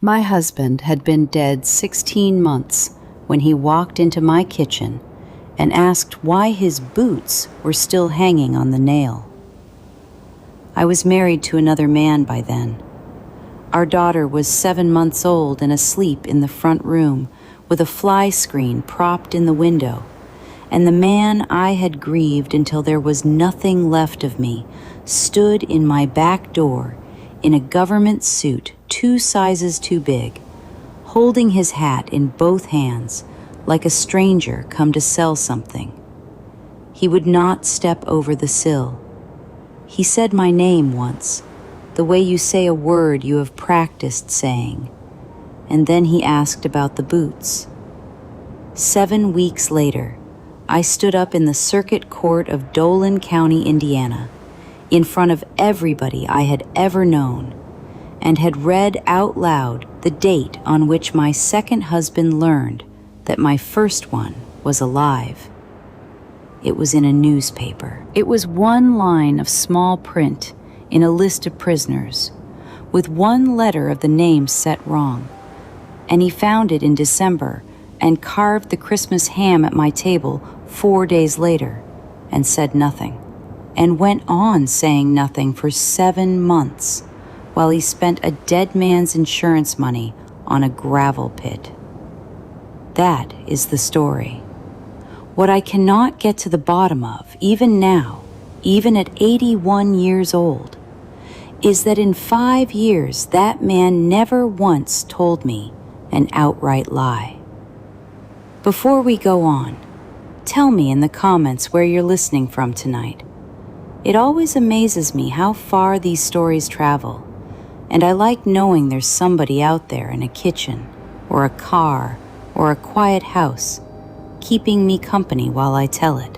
My husband had been dead 16 months when he walked into my kitchen and asked why his boots were still hanging on the nail. I was married to another man by then. Our daughter was 7 months old and asleep in the front room with a fly screen propped in the window, and the man I had grieved until there was nothing left of me stood in my back door in a government suit 2 sizes too big, holding his hat in both hands like a stranger come to sell something. He would not step over the sill. He said my name once, the way you say a word you have practiced saying, and then he asked about the boots. 7 weeks later, I stood up in the Circuit Court of Dolan County, Indiana, in front of everybody I had ever known, and had read out loud the date on which my second husband learned that my first one was alive. It was in a newspaper. It was 1 line of small print in a list of prisoners, with 1 letter of the name set wrong, and he found it in December and carved the Christmas ham at my table 4 days later and said nothing, and went on saying nothing for 7 months while he spent a dead man's insurance money on a gravel pit. That is the story. What I cannot get to the bottom of, even now, even at 81 years old, is that in 5 years that man never once told me an outright lie. Before we go on, tell me in the comments where you're listening from tonight. It always amazes me how far these stories travel, and I like knowing there's somebody out there in a kitchen, or a car, or a quiet house, keeping me company while I tell it.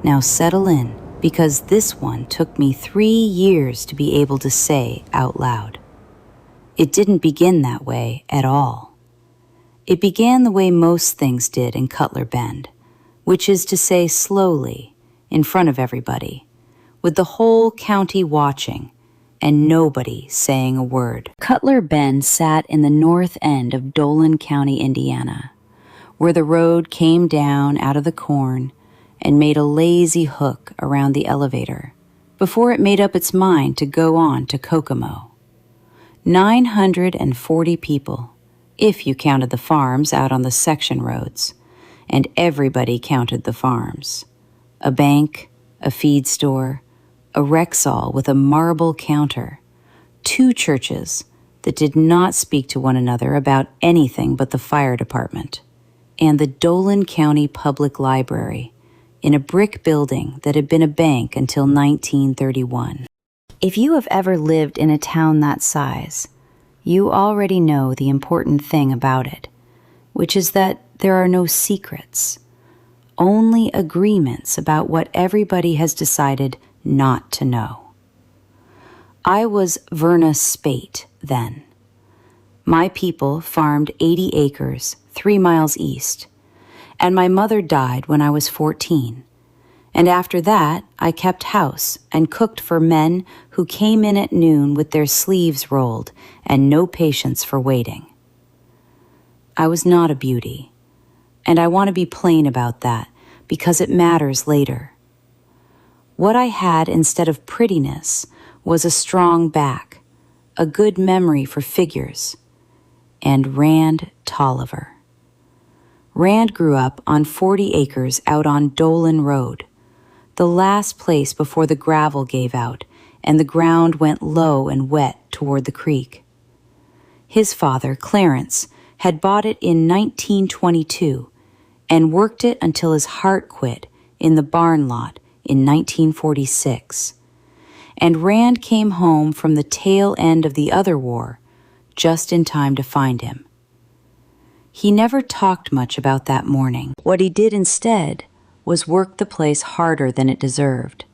Now settle in, because this one took me 3 years to be able to say out loud. It didn't begin that way at all. It began the way most things did in Cutler Bend, which is to say slowly, in front of everybody, with the whole county watching, and nobody saying a word. Cutler Bend sat in the north end of Dolan County, Indiana, where the road came down out of the corn and made a lazy hook around the elevator before it made up its mind to go on to Kokomo. 940 people, if you counted the farms out on the section roads, and everybody counted the farms. A bank, a feed store, a Rexall with a marble counter, 2 churches that did not speak to one another about anything but the fire department, and the Dolan County Public Library in a brick building that had been a bank until 1931. If you have ever lived in a town that size, you already know the important thing about it, which is that there are no secrets, only agreements about what everybody has decided not to know. I was Verna Speight then. My people farmed 80 acres 3 miles east, and my mother died when I was 14. And after that, I kept house and cooked for men who came in at noon with their sleeves rolled and no patience for waiting. I was not a beauty, and I want to be plain about that because it matters later. What I had instead of prettiness was a strong back, a good memory for figures, and Rand Tolliver. Rand grew up on 40 acres out on Dolan Road, the last place before the gravel gave out and the ground went low and wet toward the creek. His father, Clarence, had bought it in 1922 and worked it until his heart quit in the barn lot in 1946, and Rand came home from the tail end of the other war just in time to find him. He never talked much about that morning. What he did instead was work the place harder than it deserved,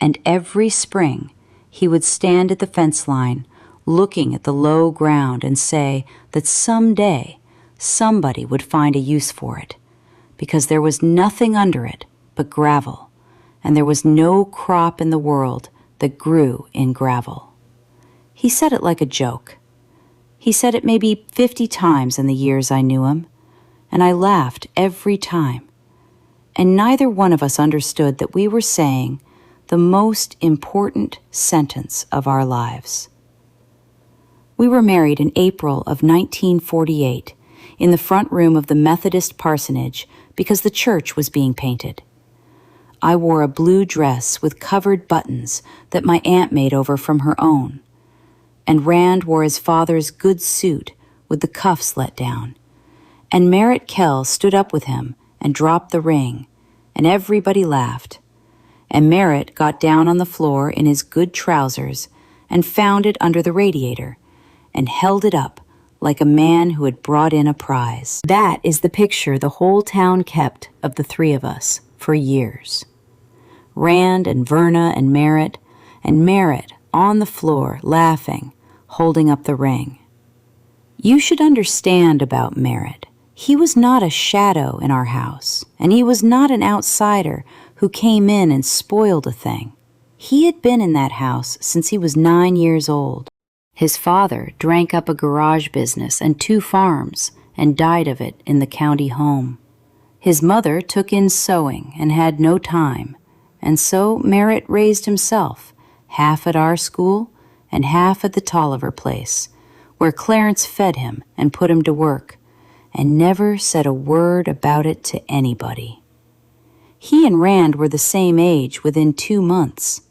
and every spring he would stand at the fence line looking at the low ground and say that someday somebody would find a use for it, because there was nothing under it but gravel, and there was no crop in the world that grew in gravel. He said it like a joke. He said it maybe 50 times in the years I knew him, and I laughed every time. And neither one of us understood that we were saying the most important sentence of our lives. We were married in April of 1948 in the front room of the Methodist parsonage because the church was being painted. I wore a blue dress with covered buttons that my aunt made over from her own, and Rand wore his father's good suit with the cuffs let down, and Merritt Kell stood up with him and dropped the ring, and everybody laughed, and Merritt got down on the floor in his good trousers and found it under the radiator and held it up like a man who had brought in a prize. That is the picture the whole town kept of the three of us for years. Rand and Verna and Merritt on the floor laughing, holding up the ring. You should understand about Merritt. He was not a shadow in our house, and he was not an outsider who came in and spoiled a thing. He had been in that house since he was 9 years old. His father drank up a garage business and 2 farms and died of it in the county home. His mother took in sewing and had no time, and so Merritt raised himself, half at our school and half at the Tolliver place, where Clarence fed him and put him to work, and never said a word about it to anybody. He and Rand were the same age within 2 months.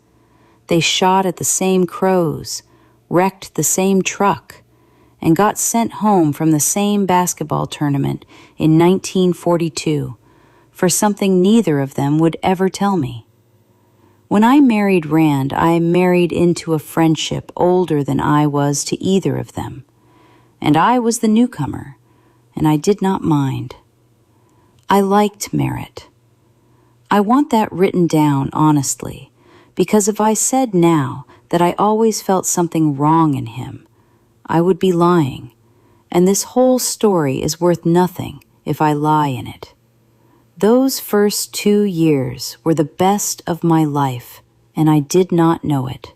They shot at the same crows, wrecked the same truck, and got sent home from the same basketball tournament in 1942 for something neither of them would ever tell me. When I married Rand, I married into a friendship older than I was to either of them, and I was the newcomer, and I did not mind. I liked Merritt. I want that written down honestly, because if I said now that I always felt something wrong in him, I would be lying, and this whole story is worth nothing if I lie in it. Those first 2 years were the best of my life, and I did not know it,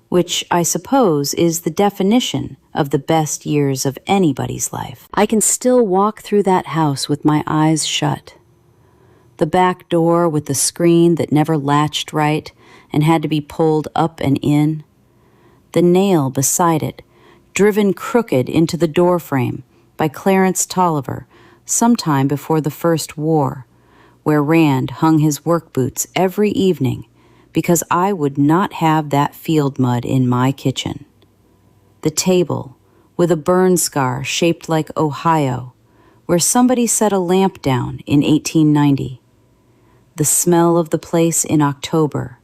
which I suppose is the definition of the best years of anybody's life. I can still walk through that house with my eyes shut. The back door with the screen that never latched right and had to be pulled up and in. The nail beside it, driven crooked into the doorframe by Clarence Tolliver sometime before the First War, where Rand hung his work boots every evening because I would not have that field mud in my kitchen. The table with a burn scar shaped like Ohio, where somebody set a lamp down in 1890. The smell of the place in October,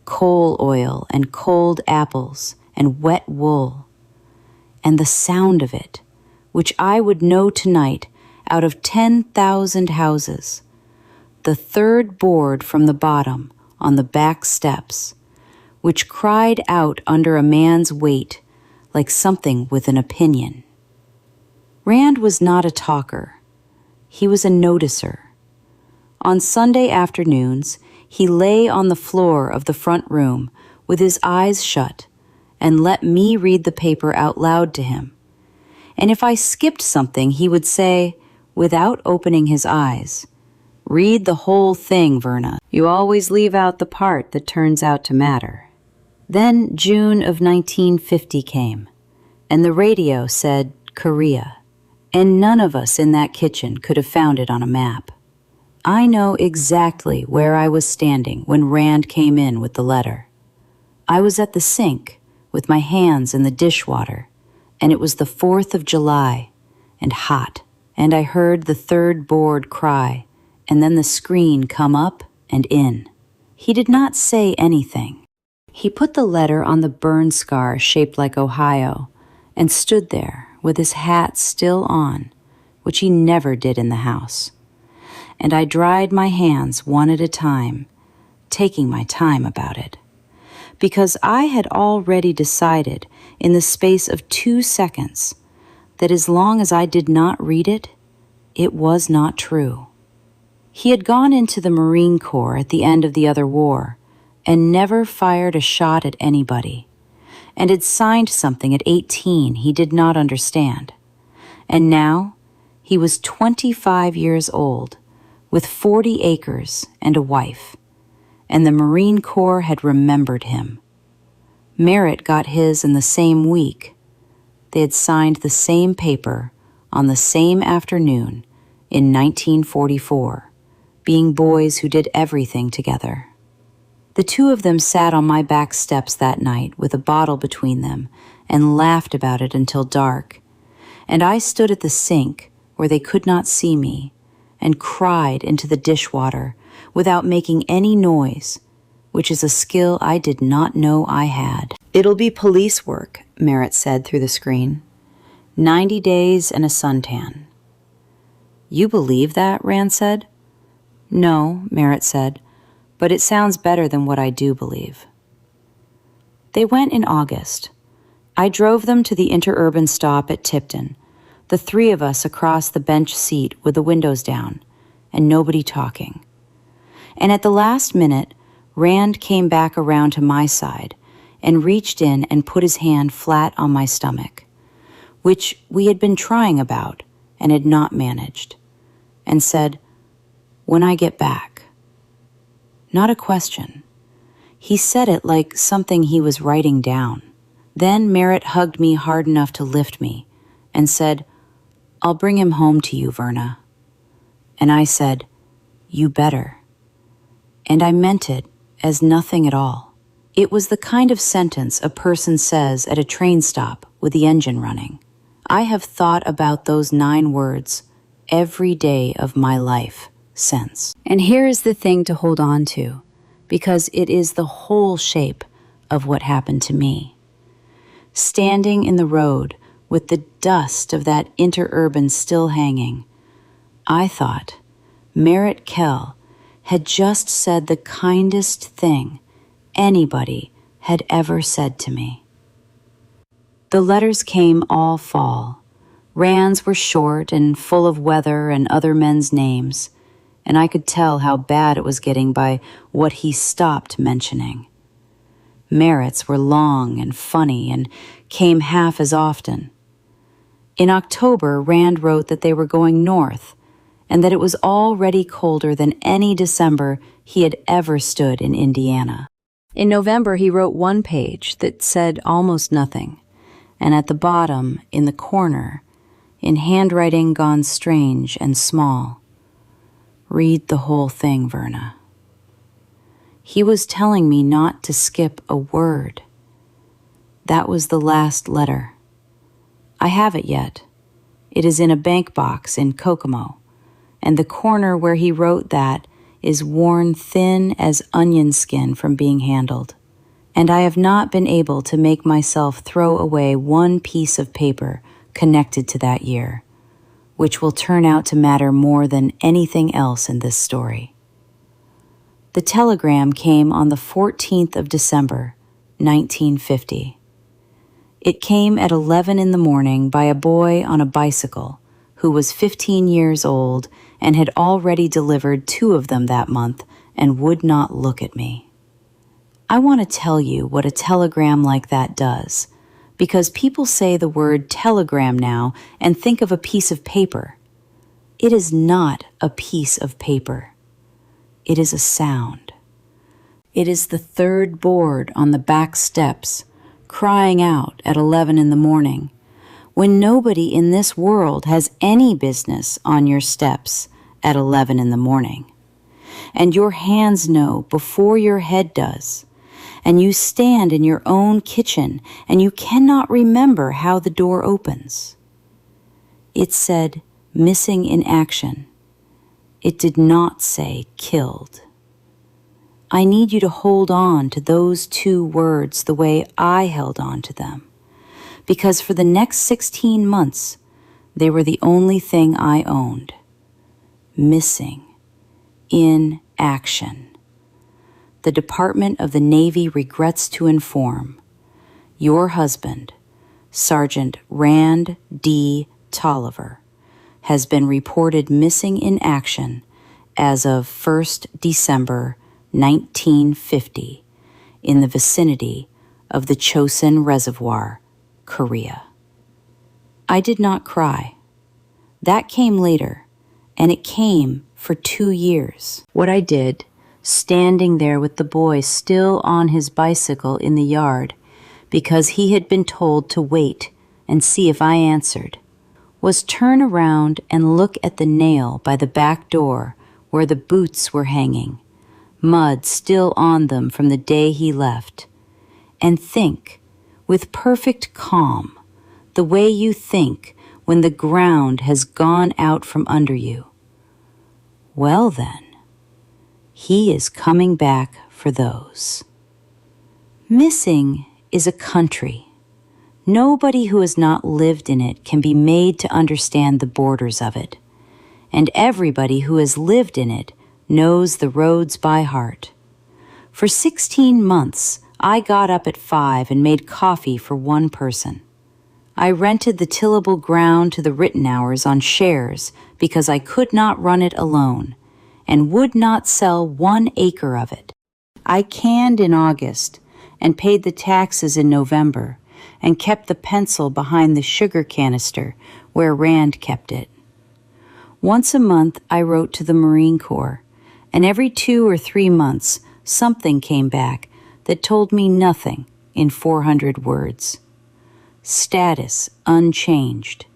coal oil and cold apples and wet wool, and the sound of it, which I would know tonight out of 10,000 houses, the third board from the bottom on the back steps, which cried out under a man's weight like something with an opinion. Rand was not a talker. He was a noticer. On Sunday afternoons, he lay on the floor of the front room with his eyes shut and let me read the paper out loud to him. And if I skipped something, he would say, without opening his eyes, "Read the whole thing, Verna. You always leave out the part that turns out to matter." Then June of 1950 came, and the radio said Korea, and none of us in that kitchen could have found it on a map. I know exactly where I was standing when Rand came in with the letter. I was at the sink with my hands in the dishwater, and it was the 4th of July and hot, and I heard the third board cry, and then the screen come up and in. He did not say anything. He put the letter on the burn scar shaped like Ohio and stood there with his hat still on, which he never did in the house. And I dried my hands one at a time, taking my time about it, because I had already decided in the space of 2 seconds that as long as I did not read it, it was not true. He had gone into the Marine Corps at the end of the other war and never fired a shot at anybody, and had signed something at 18 he did not understand. And now he was 25 years old, with 40 acres and a wife, and the Marine Corps had remembered him. Merritt got his in the same week. They had signed the same paper on the same afternoon in 1944, being boys who did everything together. The two of them sat on my back steps that night with a bottle between them and laughed about it until dark, and I stood at the sink where they could not see me and cried into the dishwater without making any noise, which is a skill I did not know I had. "It'll be police work," Merritt said through the screen. 90 days and a suntan." "You believe that?" Rand said. "No," Merritt said, "but it sounds better than what I do believe." They went in August. I drove them to the interurban stop at Tipton, the three of us across the bench seat with the windows down, and nobody talking. And at the last minute, Rand came back around to my side and reached in and put his hand flat on my stomach, which we had been trying about and had not managed, and said, "When I get back." Not a question. He said it like something he was writing down. Then Merritt hugged me hard enough to lift me and said, "I'll bring him home to you, Verna." And I said, "You better." And I meant it as nothing at all. It was the kind of sentence a person says at a train stop with the engine running. I have thought about those 9 words every day of my life since. And here is the thing to hold on to, because it is the whole shape of what happened to me. Standing in the road with the dust of that interurban still hanging, I thought Merritt Kell had just said the kindest thing anybody had ever said to me. The letters came all fall. Rand's were short and full of weather and other men's names, and I could tell how bad it was getting by what he stopped mentioning. Merritt's were long and funny and came half as often. In October, Rand wrote that they were going north and that it was already colder than any December he had ever stood in Indiana. In November, he wrote one page that said almost nothing, and at the bottom, in the corner, in handwriting gone strange and small, "Read the whole thing, Verna." He was telling me not to skip a word. That was the last letter. I have it yet. It is in a bank box in Kokomo, and the corner where he wrote that is worn thin as onion skin from being handled. And I have not been able to make myself throw away one piece of paper connected to that year, which will turn out to matter more than anything else in this story. The telegram came on the 14th of December, 1950. It came at 11 in the morning by a boy on a bicycle who was 15 years old and had already delivered 2 of them that month and would not look at me. I want to tell you what a telegram like that does, because people say the word telegram now and think of a piece of paper. It is not a piece of paper. It is a sound. It is the third board on the back steps, crying out at 11 in the morning, when nobody in this world has any business on your steps at 11 in the morning. And your hands know before your head does, and you stand in your own kitchen and you cannot remember how the door opens. It said, "Missing in action." It did not say killed. I need you to hold on to those 2 words the way I held on to them, because for the next 16 months, they were the only thing I owned. Missing in action. The Department of the Navy regrets to inform your husband, Sergeant Rand D. Tolliver, has been reported missing in action as of 1st December 1950 in the vicinity of the Chosin Reservoir, Korea. I did not cry. That came later, and it came for 2 years. What I did, standing there with the boy still on his bicycle in the yard, because he had been told to wait and see if I answered, was turn around and look at the nail by the back door where the boots were hanging, mud still on them from the day he left, and think, with perfect calm, the way you think when the ground has gone out from under you. Well then, he is coming back for those. Missing is a country. Nobody who has not lived in it can be made to understand the borders of it, and everybody who has lived in it knows the roads by heart. For 16 months, I got up at 5 and made coffee for one person. I rented the tillable ground to the Rittenhours on shares because I could not run it alone and would not sell 1 acre of it. I canned in August and paid the taxes in November and kept the pencil behind the sugar canister where Rand kept it. Once a month I wrote to the Marine Corps, and every 2 or 3 months something came back that told me nothing in 400 words. Status unchanged.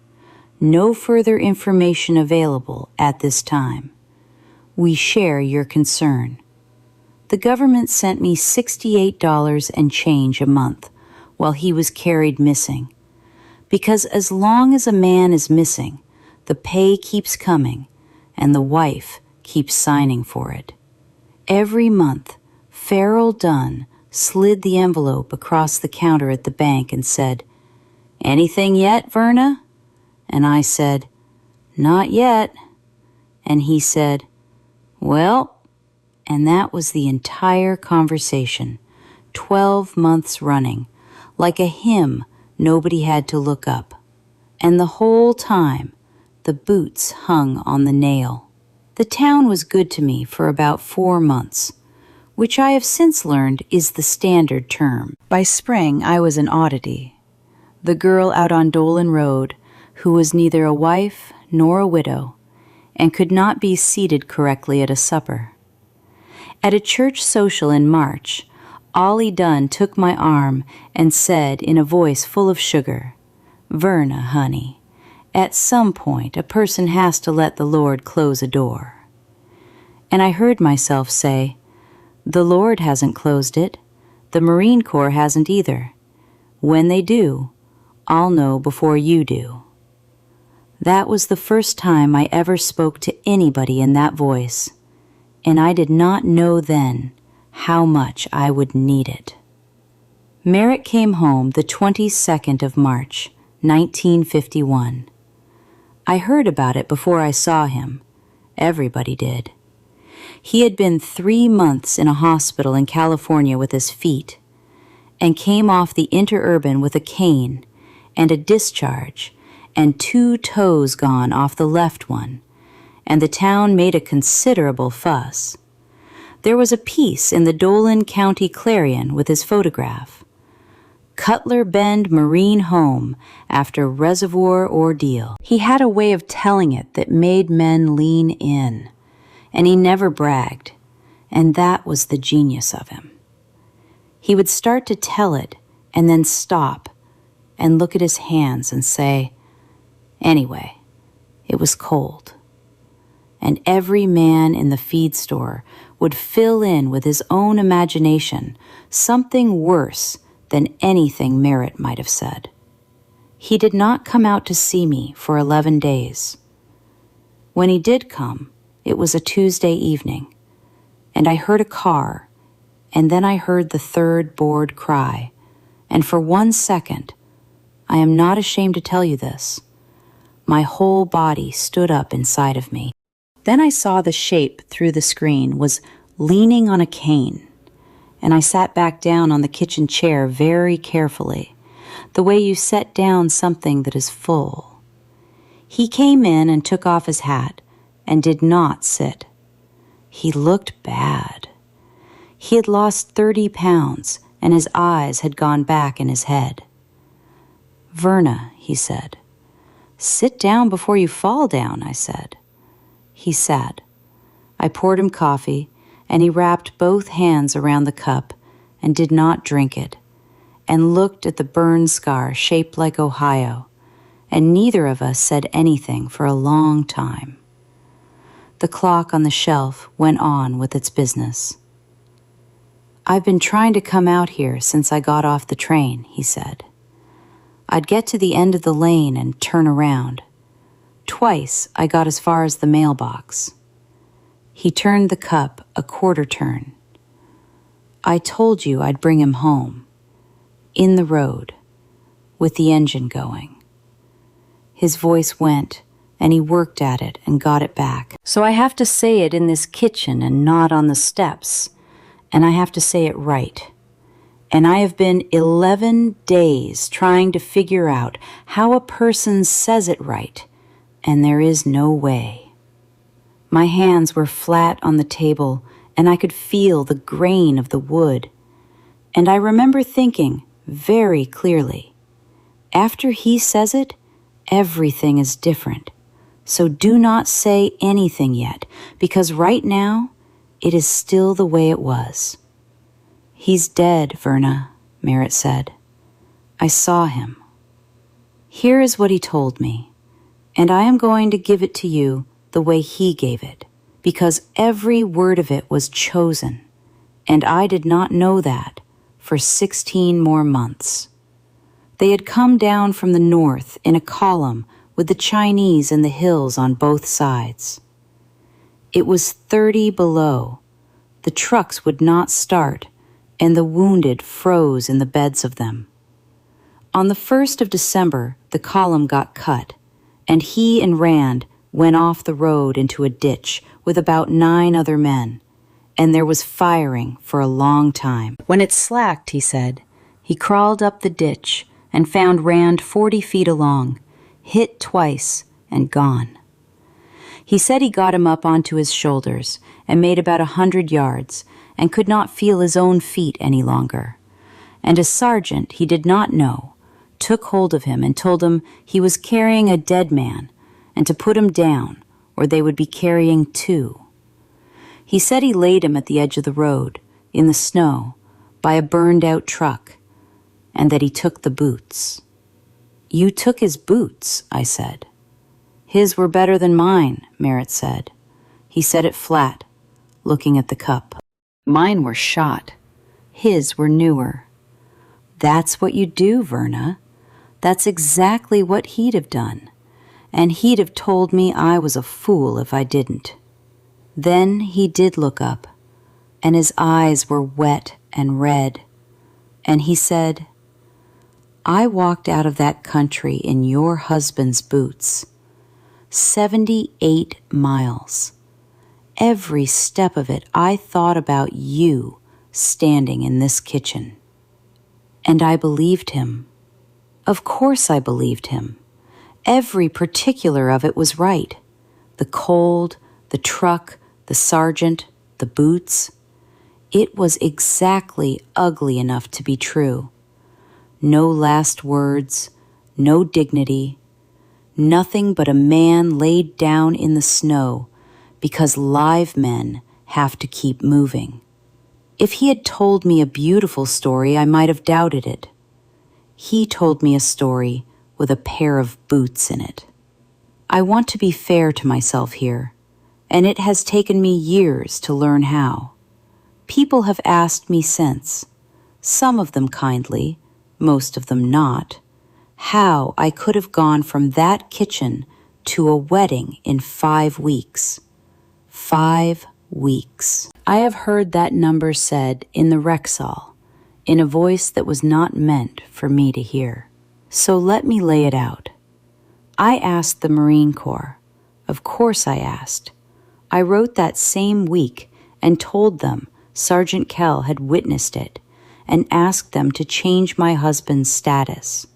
No further information available at this time. We share your concern. The government sent me $68 and change a month while he was carried missing, because as long as a man is missing, the pay keeps coming and the wife keeps signing for it. Every month, Farrell Dunn slid the envelope across the counter at the bank and said, "Anything yet, Verna?" And I said, "Not yet." And he said, "Well," and that was the entire conversation, 12 months running, like a hymn nobody had to look up. And the whole time, the boots hung on the nail. The town was good to me for about 4 months, which I have since learned is the standard term. By spring, I was an oddity. The girl out on Dolan Road, who was neither a wife nor a widow, and could not be seated correctly at a supper. At a church social in March, Ollie Dunn took my arm and said in a voice full of sugar, "Verna, honey, at some point a person has to let the Lord close a door." And I heard myself say, "The Lord hasn't closed it. The Marine Corps hasn't either. When they do, I'll know before you do." That was the first time I ever spoke to anybody in that voice, and I did not know then how much I would need it. Merritt came home the 22nd of March, 1951. I heard about it before I saw him. Everybody did. He had been 3 months in a hospital in California with his feet, and came off the interurban with a cane and a discharge and 2 toes gone off the left one, and the town made a considerable fuss. There was a piece in the Dolan County Clarion with his photograph. Cutler Bend Marine Home after reservoir ordeal. He had a way of telling it that made men lean in, and he never bragged, and that was the genius of him. He would start to tell it and then stop and look at his hands and say, "Anyway, it was cold." And every man in the feed store would fill in with his own imagination something worse than anything Merritt might have said. He did not come out to see me for 11 days. When he did come, it was a Tuesday evening, and I heard a car, and then I heard the third bored cry, and for 1 second, I am not ashamed to tell you this, my whole body stood up inside of me. Then I saw the shape through the screen was leaning on a cane, and I sat back down on the kitchen chair very carefully, the way you set down something that is full. He came in and took off his hat and did not sit. He looked bad. He had lost 30 pounds and his eyes had gone back in his head. "Verna," he said. "Sit down before you fall down," I said. He sat. I poured him coffee, and he wrapped both hands around the cup and did not drink it, and looked at the burn scar shaped like Ohio, and neither of us said anything for a long time. The clock on the shelf went on with its business. "I've been trying to come out here since I got off the train," he said. "I'd get to the end of the lane and turn around. Twice I got as far as the mailbox." He turned the cup a quarter turn. "I told you I'd bring him home. In the road, with the engine going." His voice went, and he worked at it and got it back. "So I have to say it in this kitchen and not on the steps, and I have to say it right. And I have been 11 days trying to figure out how a person says it right, and there is no way." My hands were flat on the table, and I could feel the grain of the wood. And I remember thinking very clearly, after he says it, everything is different. So do not say anything yet, because right now, it is still the way it was. "He's dead, Verna," Merritt said. "I saw him. Here is what he told me, and I am going to give it to you the way he gave it, because every word of it was chosen, and I did not know that for 16 more months. They had come down from the north in a column with the Chinese in the hills on both sides. It was 30 below. The trucks would not start, and the wounded froze in the beds of them. On the 1st of December, the column got cut, and he and Rand went off the road into a ditch with about 9 other men, and there was firing for a long time. When it slacked, he said, he crawled up the ditch and found Rand 40 feet along, hit twice and gone. He said he got him up onto his shoulders and made about 100 yards and could not feel his own feet any longer. And a sergeant he did not know took hold of him and told him he was carrying a dead man and to put him down, or they would be carrying 2. He said he laid him at the edge of the road, in the snow, by a burned-out truck, and that he took the boots. "You took his boots," I said. "His were better than mine," Merritt said. He said it flat, looking at the cup. "Mine were shot. His were newer." "That's what you do, Verna. That's exactly what he'd have done. And he'd have told me I was a fool if I didn't." Then he did look up, and his eyes were wet and red, and he said, "I walked out of that country in your husband's boots. 78 miles. Every step of it I thought about you standing in this kitchen." And I believed him. Of course I believed him. Every particular of it was right. The cold, the truck, the sergeant, the boots. It was exactly ugly enough to be true. No last words, no dignity, nothing but a man laid down in the snow because live men have to keep moving. If he had told me a beautiful story, I might have doubted it. He told me a story with a pair of boots in it. I want to be fair to myself here, and it has taken me years to learn how. People have asked me since, some of them kindly, most of them not, how I could have gone from that kitchen to a wedding in 5 weeks. 5 weeks. I have heard that number said in the Rexall, in a voice that was not meant for me to hear. So let me lay it out. I asked the Marine Corps. Of course I asked. I wrote that same week and told them Sergeant Kell had witnessed it and asked them to change my husband's status.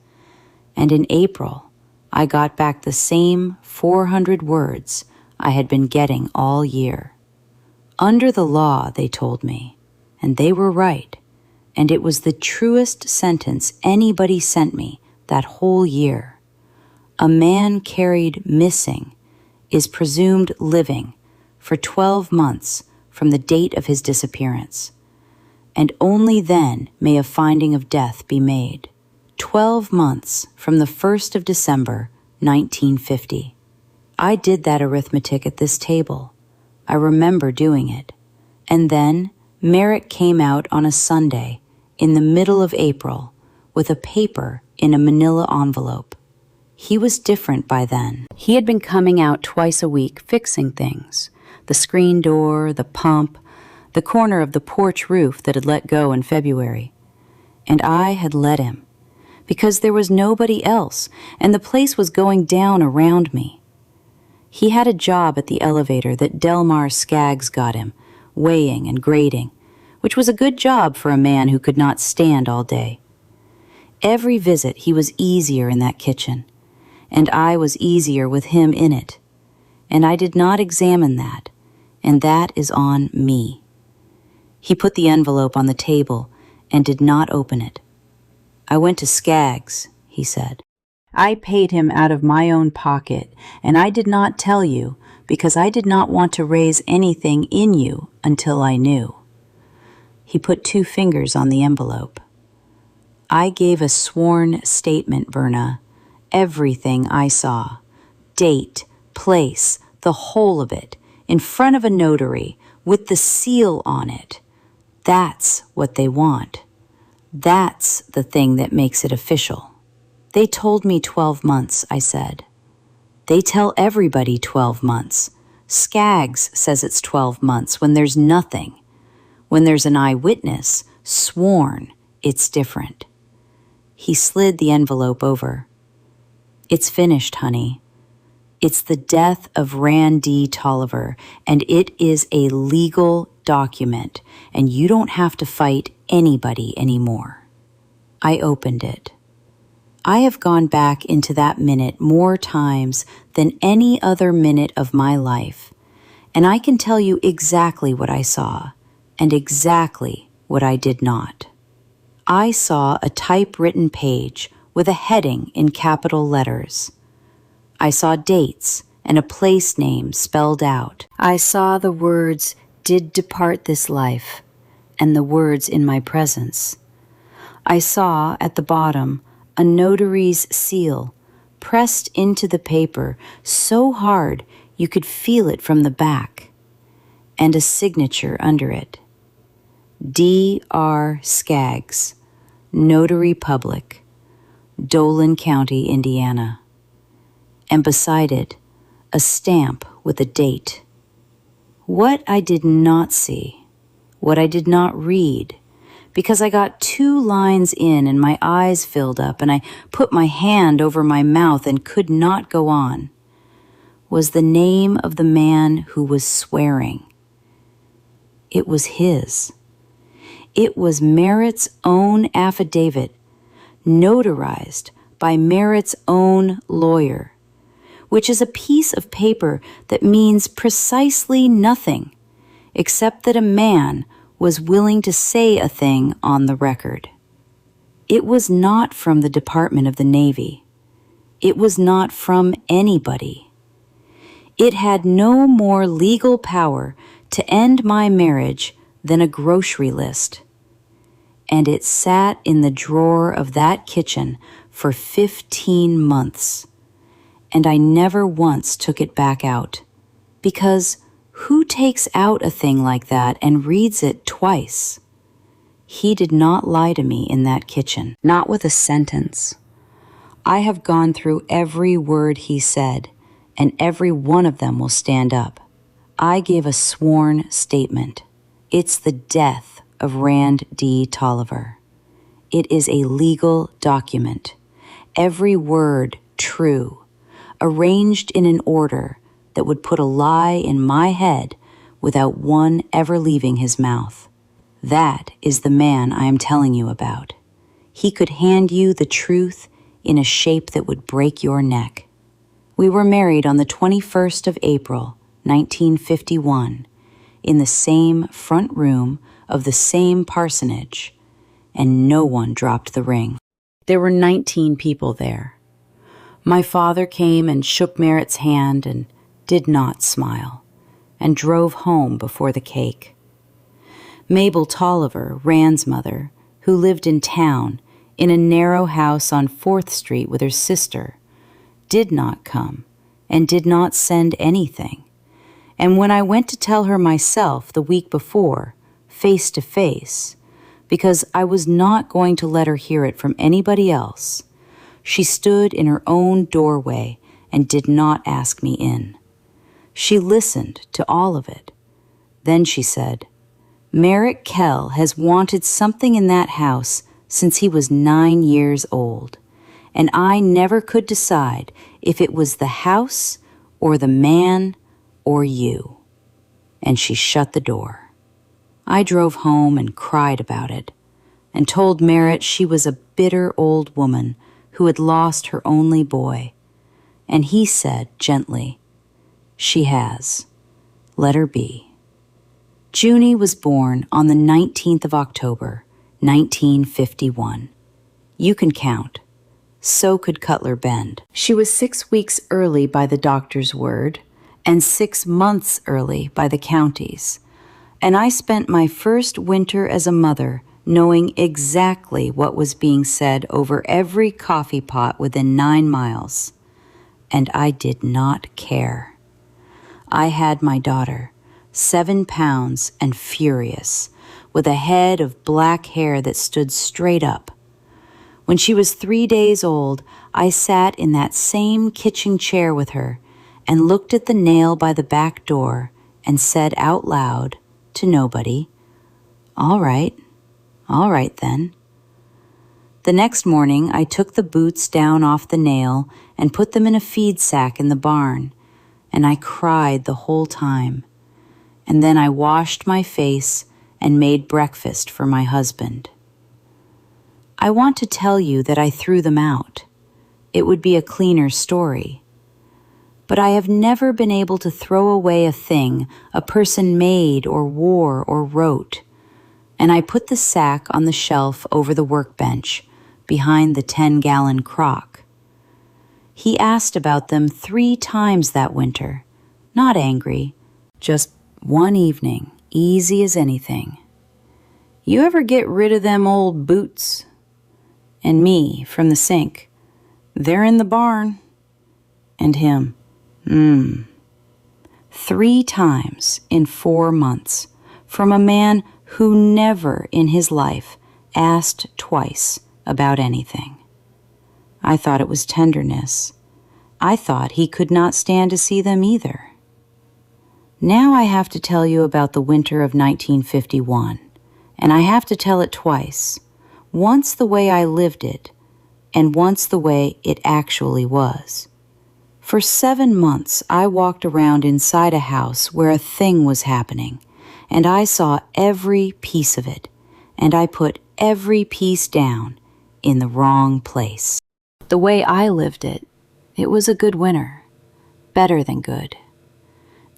And in April, I got back the same 400 words I had been getting all year. Under the law, they told me, and they were right, and it was the truest sentence anybody sent me that whole year. A man carried missing is presumed living for 12 months from the date of his disappearance, and only then may a finding of death be made. 12 months from the 1st of December, 1950. I did that arithmetic at this table. I remember doing it. And then Merrick came out on a Sunday in the middle of April with a paper in a manila envelope. He was different by then. He had been coming out twice a week fixing things. The screen door, the pump, the corner of the porch roof that had let go in February. And I had let him, because there was nobody else, and the place was going down around me. He had a job at the elevator that Delmar Skaggs got him, weighing and grading, which was a good job for a man who could not stand all day. Every visit he was easier in that kitchen, and I was easier with him in it. And I did not examine that, and that is on me. He put the envelope on the table and did not open it. I went to Skaggs, he said. I paid him out of my own pocket, and I did not tell you because I did not want to raise anything in you until I knew. He put 2 fingers on the envelope. I gave a sworn statement, Verna. Everything I saw. Date, place, the whole of it, in front of a notary, with the seal on it. That's what they want. That's the thing that makes it official. They told me 12 months, I said. They tell everybody 12 months. Skaggs says it's 12 months when there's nothing. When there's an eyewitness, sworn, it's different. He slid the envelope over. It's finished, honey. It's the death of Rand D. Tolliver, and it is a legal document, and you don't have to fight anybody anymore. I opened it. I have gone back into that minute more times than any other minute of my life, and I can tell you exactly what I saw and exactly what I did not. I saw a typewritten page with a heading in capital letters. I saw dates and a place name spelled out. I saw the words, "did depart this life," and the words in my presence. I saw at the bottom a notary's seal pressed into the paper so hard you could feel it from the back, and a signature under it. D.R. Skaggs, Notary Public, Dolan County, Indiana. And beside it, a stamp with a date. What I did not see, what I did not read, because I got 2 lines in and my eyes filled up and I put my hand over my mouth and could not go on, was the name of the man who was swearing. It was his. It was Merritt's own affidavit, notarized by Merritt's own lawyer, which is a piece of paper that means precisely nothing, except that a man was willing to say a thing on the record. It was not from the Department of the Navy. It was not from anybody. It had no more legal power to end my marriage than a grocery list. And it sat in the drawer of that kitchen for 15 months. And I never once took it back out. Because who takes out a thing like that and reads it twice? He did not lie to me in that kitchen, not with a sentence. I have gone through every word he said, and every one of them will stand up. I gave a sworn statement. It's the death of Rand D. Tolliver. It is a legal document, every word true, arranged in an order that would put a lie in my head without one ever leaving his mouth. That is the man I am telling you about. He could hand you the truth in a shape that would break your neck. We were married on the 21st of April, 1951, in the same front room of the same parsonage, and no one dropped the ring. There were 19 people there. My father came and shook Merritt's hand and did not smile, and drove home before the cake. Mabel Tolliver, Rand's mother, who lived in town in a narrow house on 4th Street with her sister, did not come and did not send anything. And when I went to tell her myself the week before, face to face, because I was not going to let her hear it from anybody else, she stood in her own doorway and did not ask me in. She listened to all of it. Then she said, "Merritt Kell has wanted something in that house since he was 9 years old, and I never could decide if it was the house or the man or you." And she shut the door. I drove home and cried about it, and told Merritt she was a bitter old woman who had lost her only boy. And he said gently, "She has. Let her be." Junie was born on the 19th of October, 1951. You can count. So could Cutler Bend. She was 6 weeks early by the doctor's word, and 6 months early by the county's. And I spent my first winter as a mother knowing exactly what was being said over every coffee pot within 9 miles. And I did not care. I had my daughter, 7 pounds and furious, with a head of black hair that stood straight up. When she was 3 days old, I sat in that same kitchen chair with her and looked at the nail by the back door and said out loud to nobody, all right then." The next morning, I took the boots down off the nail and put them in a feed sack in the barn, and I cried the whole time. And then I washed my face and made breakfast for my husband. I want to tell you that I threw them out. It would be a cleaner story. But I have never been able to throw away a thing a person made or wore or wrote. And I put the sack on the shelf over the workbench, behind the 10-gallon crock. He asked about them 3 times that winter, not angry, just one evening, easy as anything. "You ever get rid of them old boots?" And me, from the sink, "They're in the barn." And him, 3 times in 4 months, from a man who never in his life asked twice about anything. I thought it was tenderness. I thought he could not stand to see them either. Now I have to tell you about the winter of 1951, and I have to tell it twice, once the way I lived it, and once the way it actually was. For 7 months, I walked around inside a house where a thing was happening, and I saw every piece of it, and I put every piece down in the wrong place. The way I lived it, it was a good winter, better than good.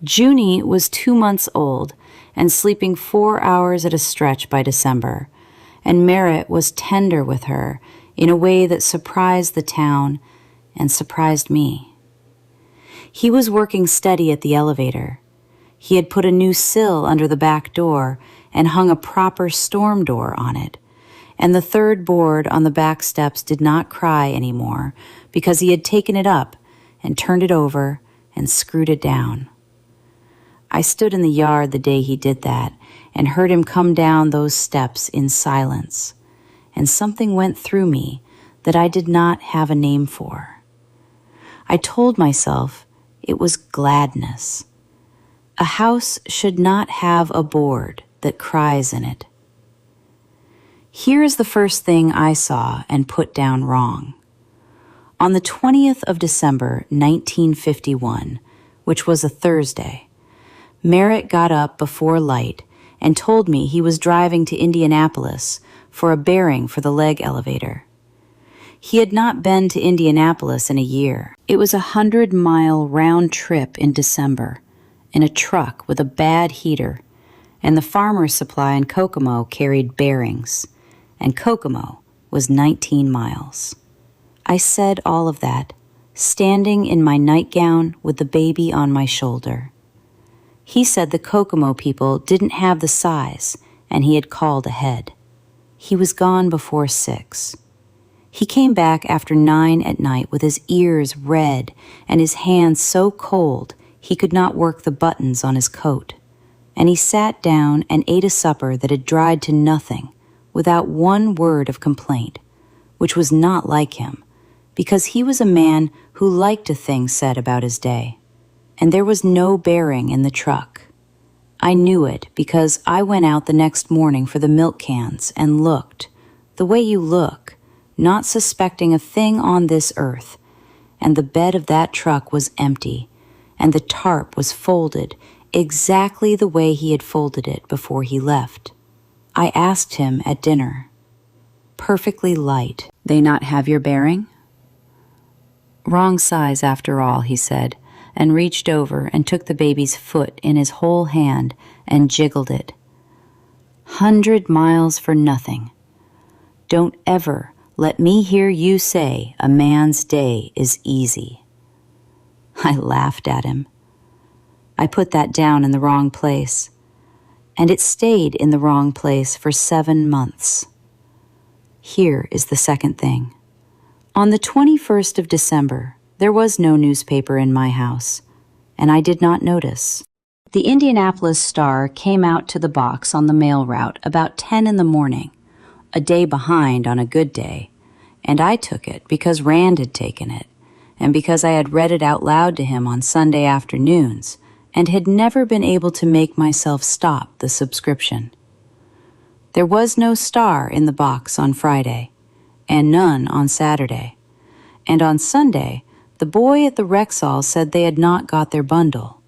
Junie was 2 months old and sleeping 4 hours at a stretch by December, and Merritt was tender with her in a way that surprised the town and surprised me. He was working steady at the elevator. He had put a new sill under the back door and hung a proper storm door on it, and the 3rd board on the back steps did not cry anymore because he had taken it up and turned it over and screwed it down. I stood in the yard the day he did that and heard him come down those steps in silence, and something went through me that I did not have a name for. I told myself it was gladness. A house should not have a board that cries in it. Here is the first thing I saw and put down wrong. On the 20th of December, 1951, which was a Thursday, Merritt got up before light and told me he was driving to Indianapolis for a bearing for the leg elevator. He had not been to Indianapolis in a year. It was a 100-mile round trip in December, in a truck with a bad heater, and the farmer's supply in Kokomo carried bearings, and Kokomo was 19 miles. I said all of that, standing in my nightgown with the baby on my shoulder. He said the Kokomo people didn't have the size, and he had called ahead. He was gone before 6. He came back after 9 at night with his ears red and his hands so cold he could not work the buttons on his coat. And he sat down and ate a supper that had dried to nothing, without one word of complaint, which was not like him, because he was a man who liked a thing said about his day. And there was no bearing in the truck. I knew it because I went out the next morning for the milk cans and looked, the way you look, not suspecting a thing on this earth, and the bed of that truck was empty, and the tarp was folded exactly the way he had folded it before he left. I asked him at dinner, "Perfectly light. They not have your bearing?" "Wrong size after all," he said, and reached over and took the baby's foot in his whole hand and jiggled it. 100 miles for nothing. Don't ever let me hear you say a man's day is easy. I laughed at him. I put that down in the wrong place, and it stayed in the wrong place for 7 months. Here is the second thing. On the 21st of December, there was no newspaper in my house, and I did not notice. The Indianapolis Star came out to the box on the mail route about 10 in the morning, a day behind on a good day, and I took it because Rand had taken it, and because I had read it out loud to him on Sunday afternoons, and had never been able to make myself stop the subscription. There was no Star in the box on Friday, and none on Saturday, and on Sunday, the boy at the Rexall said they had not got their bundle.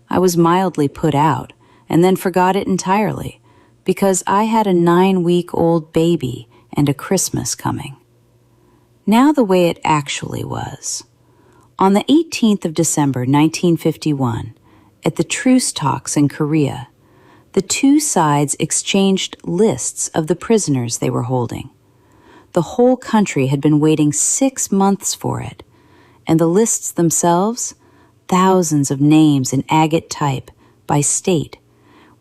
I was mildly put out, and then forgot it entirely, because I had a 9-week-old baby and a Christmas coming. Now the way it actually was. On the 18th of December, 1951, at the truce talks in Korea, the two sides exchanged lists of the prisoners they were holding. The whole country had been waiting 6 months for it, and the lists themselves, thousands of names in agate type, by state,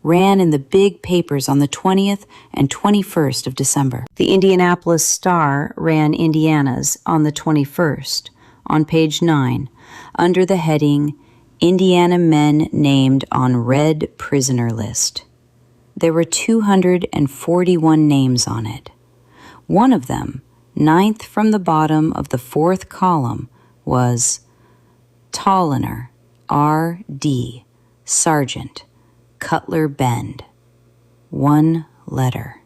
ran in the big papers on the 20th and 21st of December. The Indianapolis Star ran Indiana's on the 21st, on page 9, under the heading, Indiana Men Named on Red Prisoner List. There were 241 names on it. One of them, 9th from the bottom of the 4th column, was Tolliner, R.D., Sergeant, Cutler Bend. 1 letter.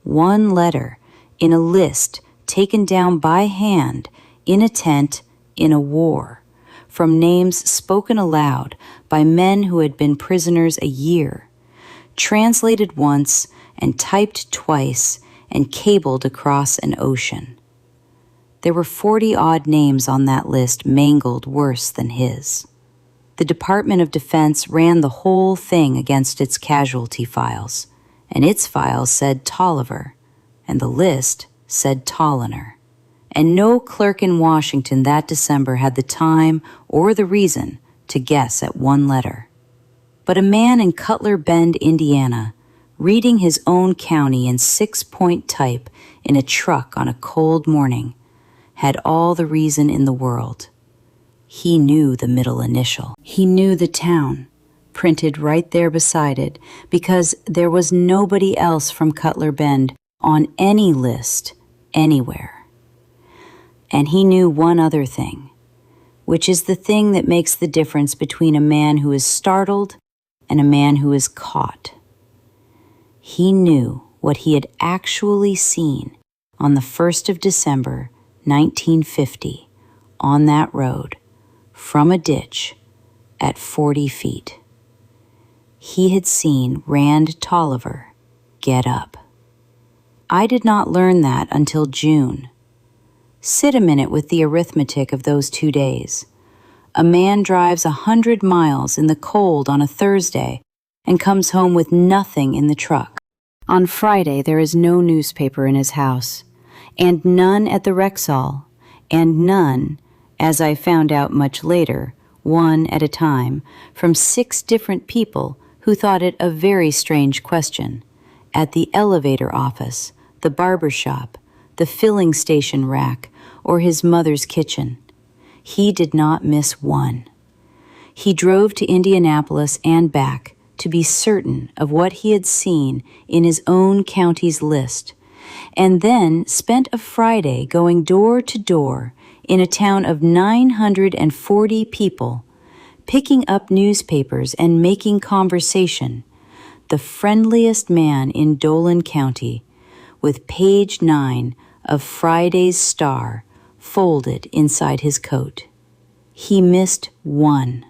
1 letter in a list taken down by hand in a tent in a war, from names spoken aloud by men who had been prisoners a year, translated once and typed twice and cabled across an ocean. There were 40-odd names on that list mangled worse than his. The Department of Defense ran the whole thing against its casualty files, and its files said Tolliver, and the list said Tolliner. And no clerk in Washington that December had the time or the reason to guess at 1 letter. But a man in Cutler Bend, Indiana, reading his own county in 6-point type in a truck on a cold morning, had all the reason in the world. He knew the middle initial. He knew the town, printed right there beside it, because there was nobody else from Cutler Bend on any list anywhere. And he knew one other thing, which is the thing that makes the difference between a man who is startled and a man who is caught. He knew what he had actually seen on the 1st of December, 1950, on that road, from a ditch, at 40 feet. He had seen Rand Tolliver get up. I did not learn that until June. Sit a minute with the arithmetic of those 2 days. A man drives 100 miles in the cold on a Thursday and comes home with nothing in the truck. On Friday, there is no newspaper in his house, and none at the Rexall, and none, as I found out much later, one at a time, from 6 different people who thought it a very strange question, at the elevator office, the barber shop, the filling station rack, or his mother's kitchen. He did not miss one. He drove to Indianapolis and back to be certain of what he had seen in his own county's list, and then spent a Friday going door to door in a town of 940 people, picking up newspapers and making conversation, the friendliest man in Dolan County, with page 9 of Friday's Star folded inside his coat. He missed one.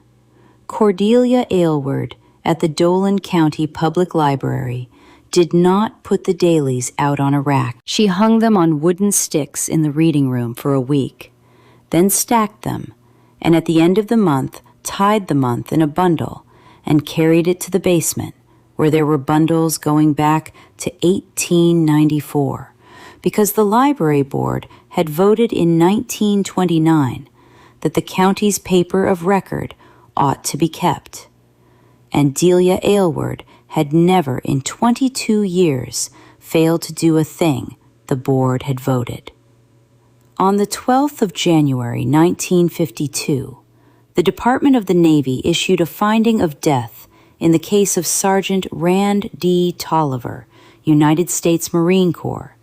Cordelia Aylward at the Dolan County Public Library did not put the dailies out on a rack. She hung them on wooden sticks in the reading room for a week, then stacked them, and at the end of the month tied the month in a bundle and carried it to the basement, where there were bundles going back to 1894, because the library board had voted in 1929 that the county's paper of record ought to be kept. And Delia Aylward had never in 22 years failed to do a thing the board had voted. On the 12th of January, 1952, the Department of the Navy issued a finding of death in the case of Sergeant Rand D. Tolliver, United States Marine Corps,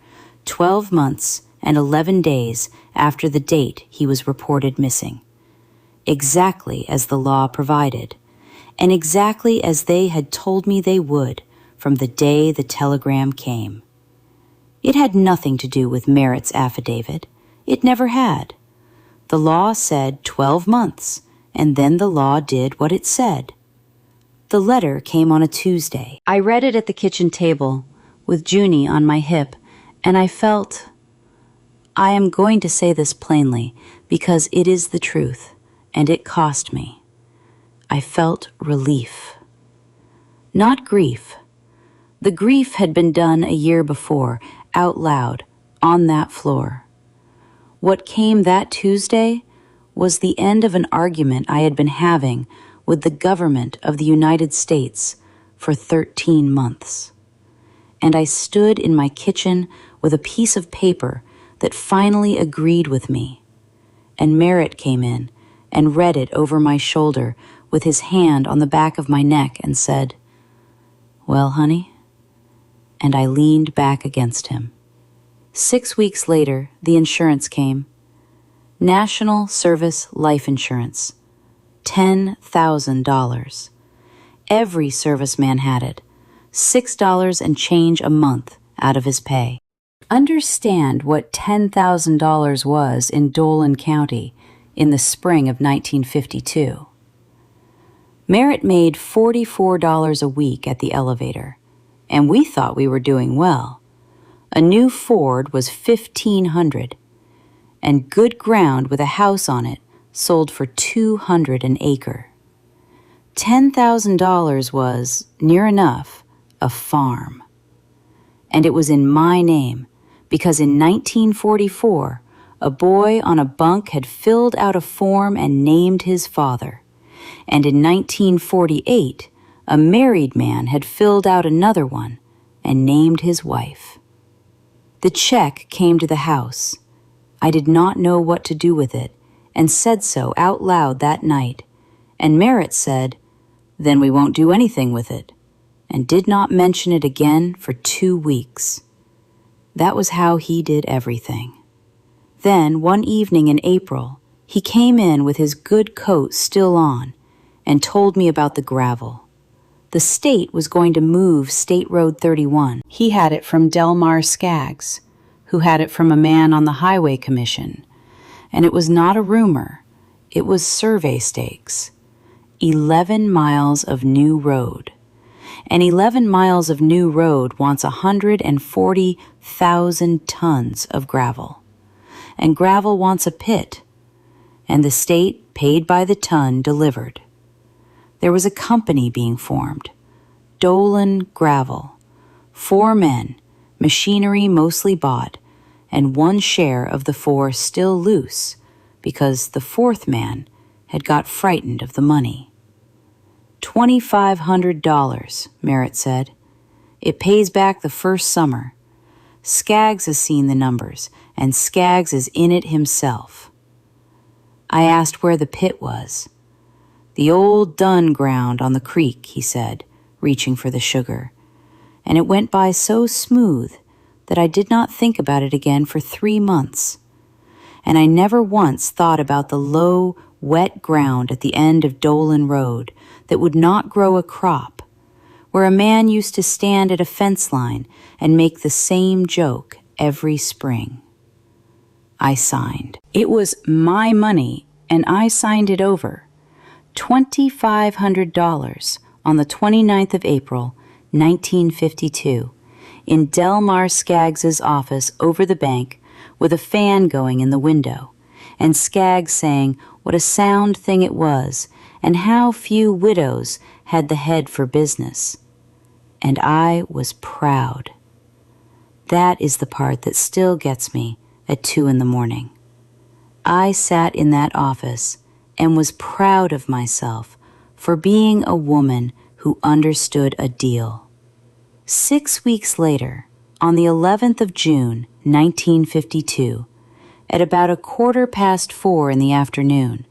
12 months and 11 days after the date he was reported missing. Exactly as the law provided, and exactly as they had told me they would from the day the telegram came. It had nothing to do with Merritt's affidavit. It never had. The law said 12 months, and then the law did what it said. The letter came on a Tuesday. I read it at the kitchen table, with Junie on my hip, and I felt... I am going to say this plainly, because it is the truth, and it cost me. I felt relief. Not grief. The grief had been done a year before, out loud, on that floor. What came that Tuesday was the end of an argument I had been having with the government of the United States for 13 months. And I stood in my kitchen with a piece of paper that finally agreed with me. And Merritt came in and read it over my shoulder with his hand on the back of my neck and said, "Well, honey?" And I leaned back against him. 6 weeks later, the insurance came. National Service Life Insurance. $10,000. Every serviceman had it. $6 and change a month out of his pay. Understand what $10,000 was in Dolan County in the spring of 1952. Merritt made $44 a week at the elevator, and we thought we were doing well. A new Ford was $1,500, and good ground with a house on it sold for $200 an acre. $10,000 was, near enough, a farm. And it was in my name, because in 1944, a boy on a bunk had filled out a form and named his father. And in 1948, a married man had filled out another one and named his wife. The check came to the house. I did not know what to do with it, and said so out loud that night, and Merritt said, "Then we won't do anything with it," and did not mention it again for 2 weeks. That was how he did everything. Then, one evening in April, he came in with his good coat still on and told me about the gravel. The state was going to move State Road 31. He had it from Delmar Skaggs, who had it from a man on the Highway Commission. And it was not a rumor, it was survey stakes. 11 miles of new road. And 11 miles of new road wants 140,000 tons of gravel. And gravel wants a pit. And the state, paid by the ton, delivered. There was a company being formed, Dolan Gravel, 4 men, machinery mostly bought, and 1 share of the 4 still loose because the 4th man had got frightened of the money. $2,500, Merritt said. It pays back the first summer. Skaggs has seen the numbers, and Skaggs is in it himself. I asked where the pit was. The old Dunn ground on the creek, he said, reaching for the sugar, and it went by so smooth that I did not think about it again for 3 months. And I never once thought about the low, wet ground at the end of Dolan Road that would not grow a crop, where a man used to stand at a fence line and make the same joke every spring. I signed. It was my money, and I signed it over. $2,500 on the 29th of April, 1952, in Delmar Skaggs's office over the bank with a fan going in the window, and Skaggs saying what a sound thing it was and how few widows had the head for business. And I was proud. That is the part that still gets me at 2 a.m. I sat in that office and was proud of myself for being a woman who understood a deal. 6 weeks later, on the 11th of June, 1952, at about 4:15 in the afternoon,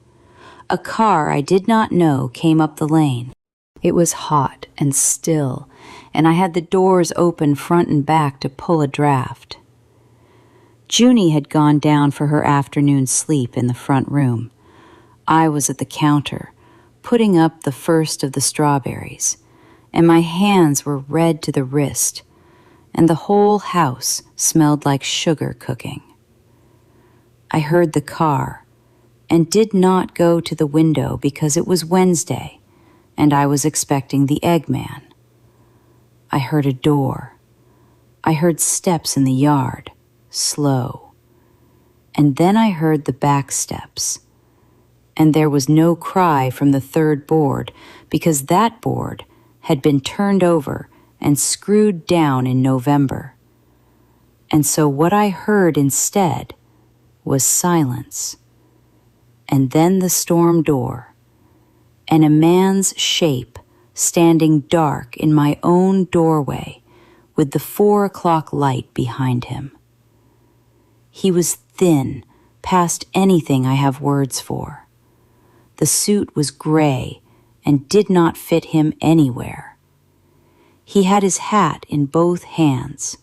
a car I did not know came up the lane. It was hot and still, and I had the doors open front and back to pull a draft. Junie had gone down for her afternoon sleep in the front room. I was at the counter, putting up the first of the strawberries, and my hands were red to the wrist, and the whole house smelled like sugar cooking. I heard the car and did not go to the window because it was Wednesday, and I was expecting the Eggman. I heard a door. I heard steps in the yard, slow. And then I heard the back steps. And there was no cry from the 3rd board because that board had been turned over and screwed down in November. And so what I heard instead was silence. And then the storm door, and a man's shape standing dark in my own doorway with the 4 o'clock light behind him. He was thin, past anything I have words for. The suit was gray and did not fit him anywhere. He had his hat in both hands.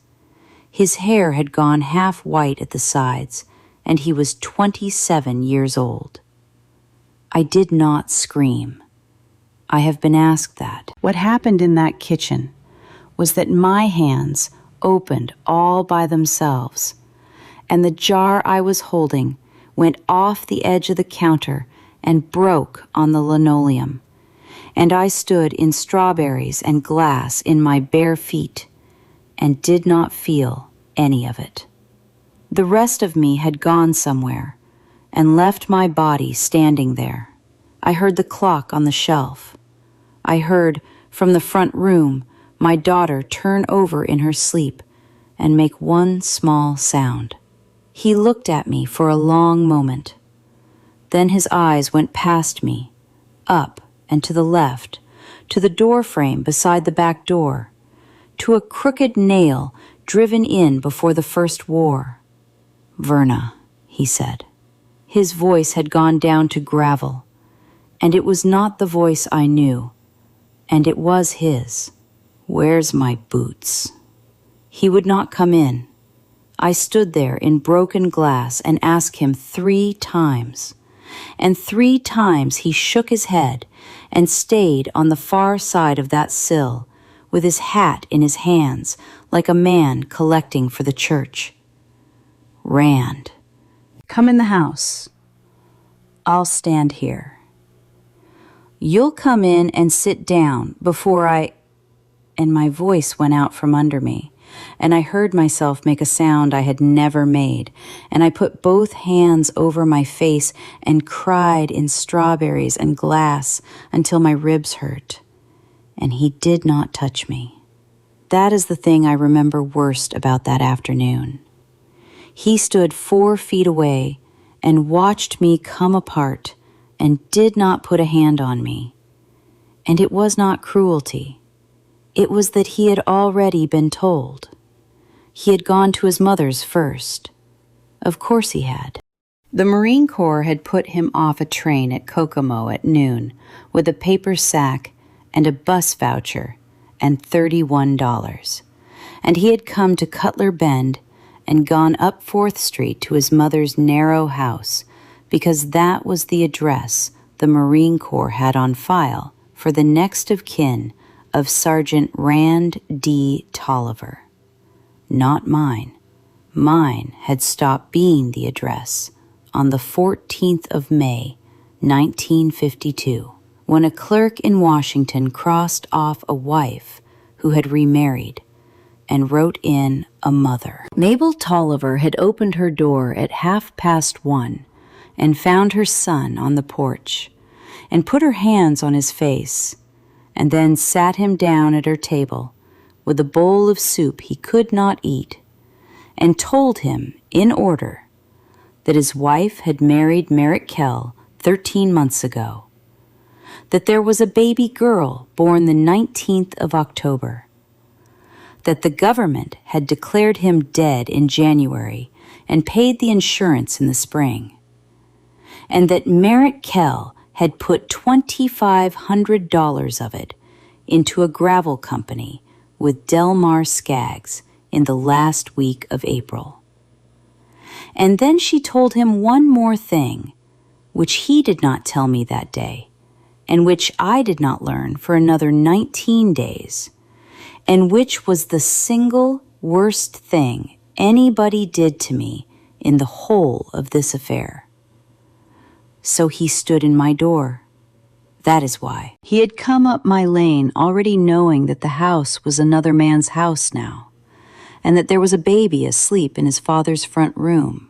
His hair had gone half white at the sides, and he was 27 years old. I did not scream. I have been asked that. What happened in that kitchen was that my hands opened all by themselves, and the jar I was holding went off the edge of the counter and broke on the linoleum, and I stood in strawberries and glass in my bare feet and did not feel any of it. The rest of me had gone somewhere and left my body standing there. I heard the clock on the shelf. I heard, from the front room, my daughter turn over in her sleep and make one small sound. He looked at me for a long moment. Then his eyes went past me, up and to the left, to the door frame beside the back door, to a crooked nail driven in before the first war. "Verna," he said. His voice had gone down to gravel, and it was not the voice I knew, and it was his. "Where's my boots?" He would not come in. I stood there in broken glass and asked him 3 times. And 3 times he shook his head and stayed on the far side of that sill with his hat in his hands like a man collecting for the church. "Rand, come in the house. I'll stand here. You'll come in and sit down before I—" And my voice went out from under me, and I heard myself make a sound I had never made, and I put both hands over my face and cried in strawberries and glass until my ribs hurt, and he did not touch me. That is the thing I remember worst about that afternoon. He stood 4 feet away and watched me come apart and did not put a hand on me. And it was not cruelty. It was that he had already been told. He had gone to his mother's first. Of course he had. The Marine Corps had put him off a train at Kokomo at noon with a paper sack and a bus voucher and $31. And he had come to Cutler Bend and gone up 4th Street to his mother's narrow house because that was the address the Marine Corps had on file for the next of kin of Sergeant Rand D. Tolliver. Not mine. Mine had stopped being the address on the 14th of May, 1952, when a clerk in Washington crossed off a wife who had remarried and wrote in a mother. Mabel Tolliver had opened her door at 1:30 and found her son on the porch and put her hands on his face and then sat him down at her table with a bowl of soup he could not eat and told him, in order, that his wife had married Merritt Kell 13 months ago, that there was a baby girl born the 19th of October, that the government had declared him dead in January and paid the insurance in the spring, and that Merritt Kell had put $2,500 of it into a gravel company with Delmar Skaggs in the last week of April. And then she told him one more thing, which he did not tell me that day, and which I did not learn for another 19 days, and which was the single worst thing anybody did to me in the whole of this affair. So he stood in my door. That is why. He had come up my lane already knowing that the house was another man's house now, and that there was a baby asleep in his father's front room,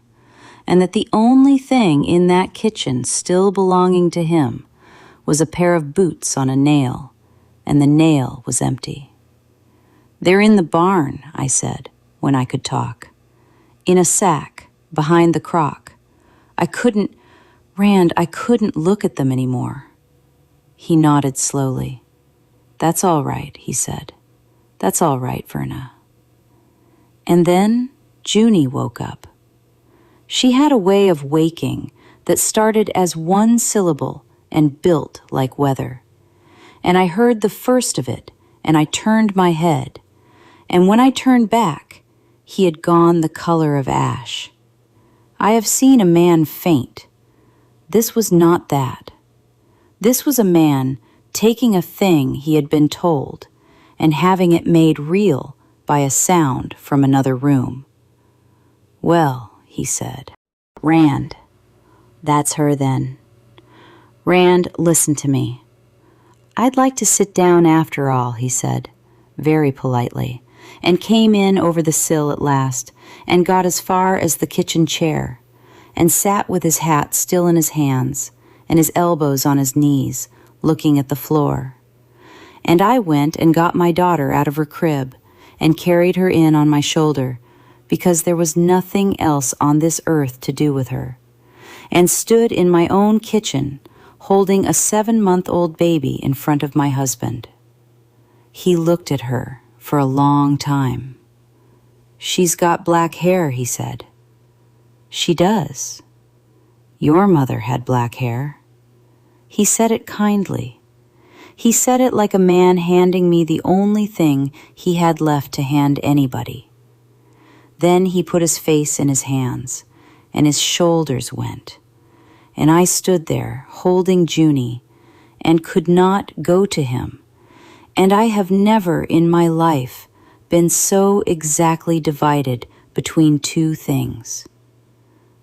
and that the only thing in that kitchen still belonging to him was a pair of boots on a nail, and the nail was empty. "They're in the barn," I said, when I could talk. "In a sack, behind the crock. I couldn't look at them anymore." He nodded slowly. "That's all right," he said. "That's all right, Verna." And then Junie woke up. She had a way of waking that started as one syllable and built like weather. And I heard the first of it, and I turned my head. And when I turned back, he had gone the color of ash. I have seen a man faint. This was not that. This was a man taking a thing he had been told and having it made real by a sound from another room. "Well," he said, "Rand, that's her then. Rand, listen to me. I'd like to sit down after all," he said, very politely, and came in over the sill at last and got as far as the kitchen chair and sat with his hat still in his hands and his elbows on his knees, looking at the floor. And I went and got my daughter out of her crib and carried her in on my shoulder, because there was nothing else on this earth to do with her, and stood in my own kitchen, holding a 7-month-old baby in front of my husband. He looked at her for a long time. "She's got black hair," he said. "She does. Your mother had black hair." He said it kindly. He said it like a man handing me the only thing he had left to hand anybody. Then he put his face in his hands, and his shoulders went, and I stood there holding Junie and could not go to him, and I have never in my life been so exactly divided between two things.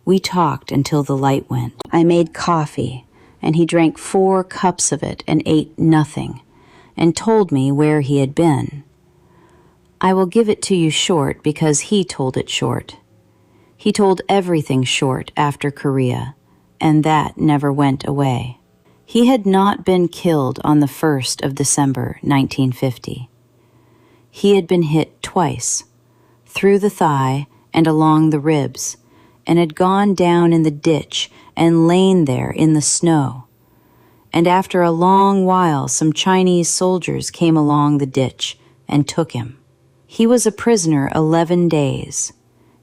We talked until the light went. I made coffee, and he drank 4 cups of it and ate nothing, and told me where he had been. I will give it to you short because he told it short. He told everything short after Korea, and that never went away. He had not been killed on the 1st of December, 1950. He had been hit twice, through the thigh and along the ribs, and had gone down in the ditch and lain there in the snow. And after a long while, some Chinese soldiers came along the ditch and took him. He was a prisoner 11 days.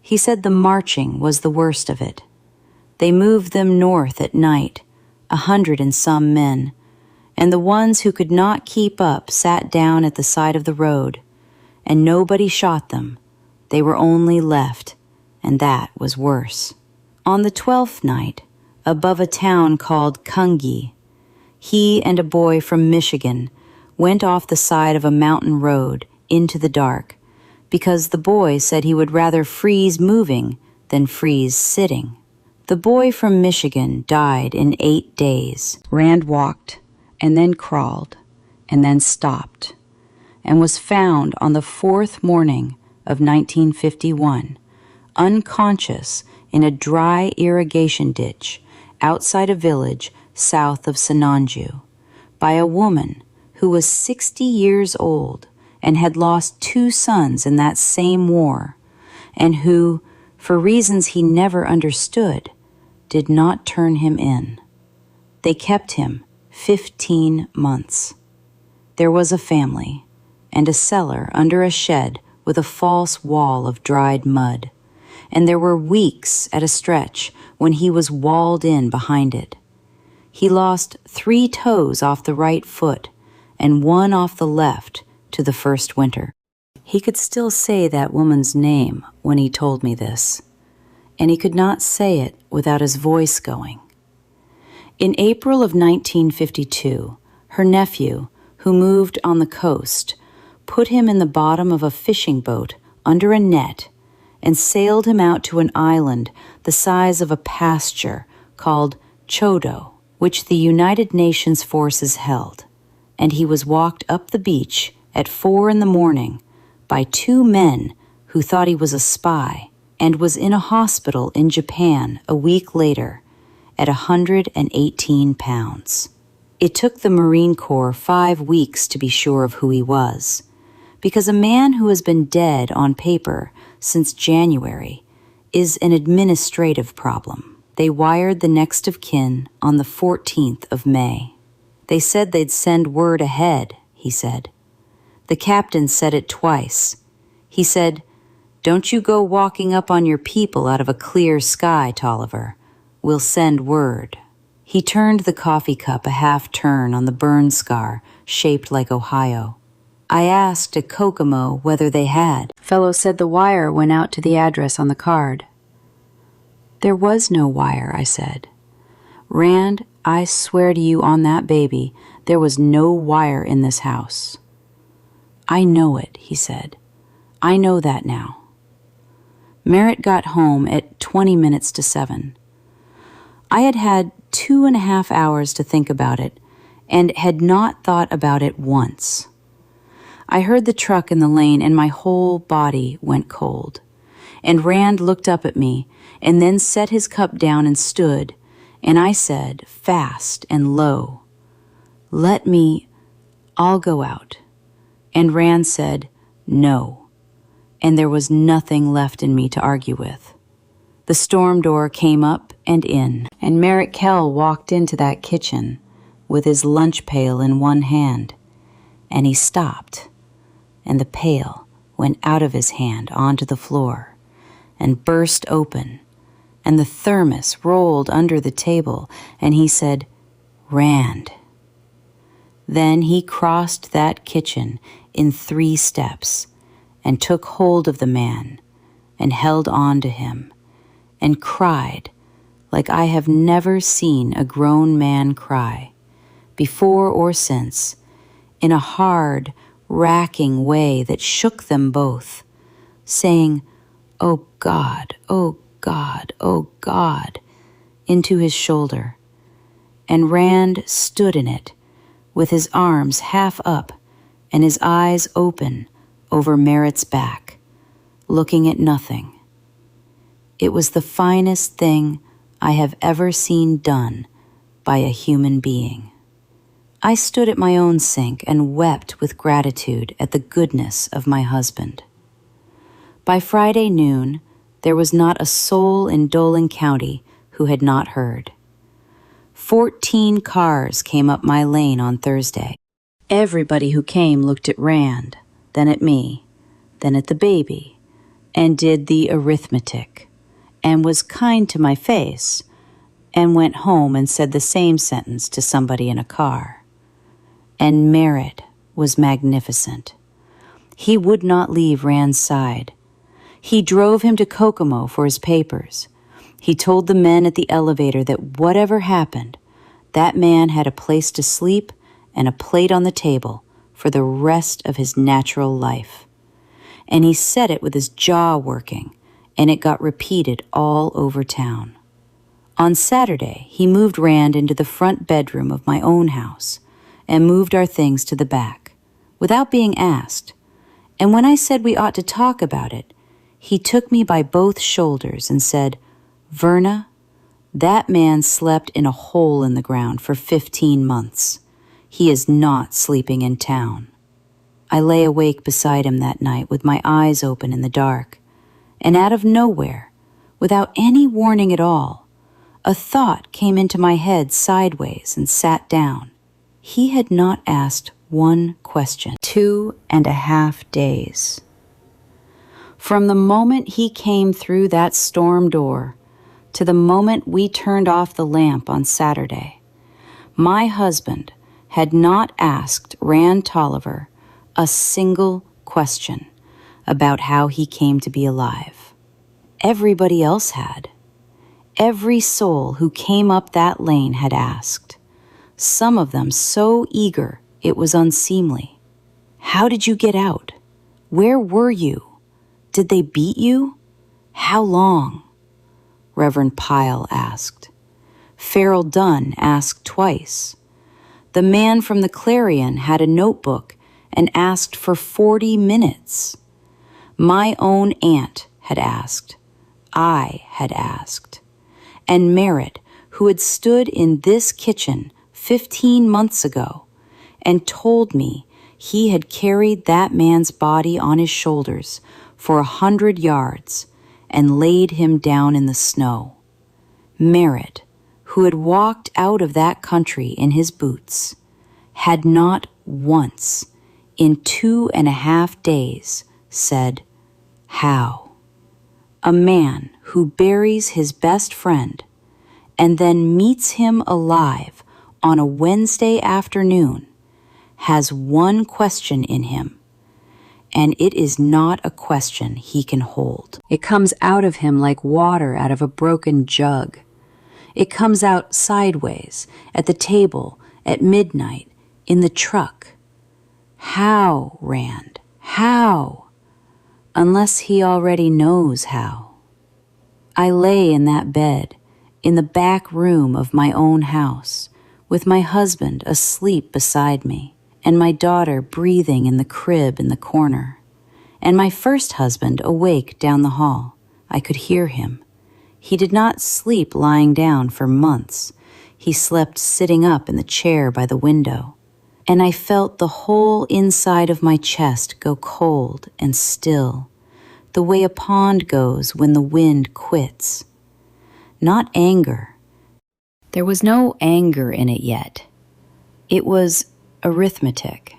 He said the marching was the worst of it. They moved them north at night, 100 and some men, and the ones who could not keep up sat down at the side of the road, and nobody shot them. They were only left, and that was worse. On the 12th night, above a town called Kungi, he and a boy from Michigan went off the side of a mountain road into the dark, because the boy said he would rather freeze moving than freeze sitting. The boy from Michigan died in 8 days. Rand walked, and then crawled, and then stopped, and was found on the 4th morning of 1951, unconscious in a dry irrigation ditch outside a village south of Sinanju, by a woman who was 60 years old and had lost 2 sons in that same war, and who, for reasons he never understood, did not turn him in. They kept him 15 months. There was a family, and a cellar under a shed with a false wall of dried mud, and there were weeks at a stretch when he was walled in behind it. He lost 3 toes off the right foot and 1 off the left to the first winter. He could still say that woman's name when he told me this, and he could not say it without his voice going. In April of 1952, her nephew, who moved on the coast, put him in the bottom of a fishing boat under a net and sailed him out to an island the size of a pasture called Chodo, which the United Nations forces held, and he was walked up the beach at 4 a.m. by 2 men who thought he was a spy, and was in a hospital in Japan a week later at 118 pounds. It took the Marine Corps 5 weeks to be sure of who he was, because a man who has been dead on paper since January is an administrative problem. They wired the next of kin on the 14th of May. They said they'd send word ahead, he said. The captain said it twice. He said, "Don't you go walking up on your people out of a clear sky, Tolliver. We'll send word." He turned the coffee cup a half turn on the burn scar shaped like Ohio. I asked at Kokomo whether they had. Fellow said the wire went out to the address on the card. There was no wire, I said. Rand, I swear to you on that baby, there was no wire in this house. I know it, he said. I know that now. Merritt got home at 20 minutes to 7. I had had 2.5 hours to think about it, and had not thought about it once. I heard the truck in the lane, and my whole body went cold. And Rand looked up at me, and then set his cup down and stood, and I said, fast and low, I'll go out. And Rand said, no, and there was nothing left in me to argue with. The storm door came up and in, and Merritt Kell walked into that kitchen with his lunch pail in one hand, and he stopped, and the pail went out of his hand onto the floor and burst open, and the thermos rolled under the table, and he said, Rand. Then he crossed that kitchen in 3 steps and took hold of the man and held on to him and cried like I have never seen a grown man cry, before or since, in a hard, racking way that shook them both, saying, "Oh God, oh God, oh God," into his shoulder. And Rand stood in it, with his arms half up and his eyes open over Merritt's back, looking at nothing. It was the finest thing I have ever seen done by a human being. I stood at my own sink and wept with gratitude at the goodness of my husband. By Friday noon, there was not a soul in Dolan County who had not heard. 14 cars came up my lane on Thursday. Everybody who came looked at Rand, then at me, then at the baby, and did the arithmetic, and was kind to my face, and went home and said the same sentence to somebody in a car. And Merritt was magnificent. He would not leave Rand's side. He drove him to Kokomo for his papers. He told the men at the elevator that whatever happened, that man had a place to sleep and a plate on the table for the rest of his natural life. And he said it with his jaw working, and it got repeated all over town. On Saturday, he moved Rand into the front bedroom of my own house and moved our things to the back, without being asked. And when I said we ought to talk about it, he took me by both shoulders and said, "Verna, that man slept in a hole in the ground for 15 months. He is not sleeping in town." I lay awake beside him that night with my eyes open in the dark, and out of nowhere, without any warning at all, a thought came into my head sideways and sat down. He had not asked one question. 2.5 days. From the moment he came through that storm door to the moment we turned off the lamp on Saturday, my husband had not asked Rand Tolliver a single question about how he came to be alive. Everybody else had. Every soul who came up that lane had asked, some of them so eager it was unseemly. "How did you get out? Where were you? Did they beat you? How long?" Reverend Pyle asked. Farrell Dunn asked twice. The man from the Clarion had a notebook and asked for 40 minutes. My own aunt had asked. I had asked. And Merritt, who had stood in this kitchen 15 months ago and told me he had carried that man's body on his shoulders for 100 yards and laid him down in the snow. Merritt, who had walked out of that country in his boots, had not once in 2.5 days said, "How?" A man who buries his best friend and then meets him alive on a Wednesday afternoon has one question in him, and it is not a question he can hold. It comes out of him like water out of a broken jug. It comes out sideways, at the table, at midnight, in the truck. How, Rand? How? Unless he already knows how. I lay in that bed, in the back room of my own house, with my husband asleep beside me, and my daughter breathing in the crib in the corner, and my first husband awake down the hall. I could hear him. He did not sleep lying down for months. He slept sitting up in the chair by the window, and I felt the whole inside of my chest go cold and still, the way a pond goes when the wind quits. Not anger. There was no anger in it yet. It was arithmetic.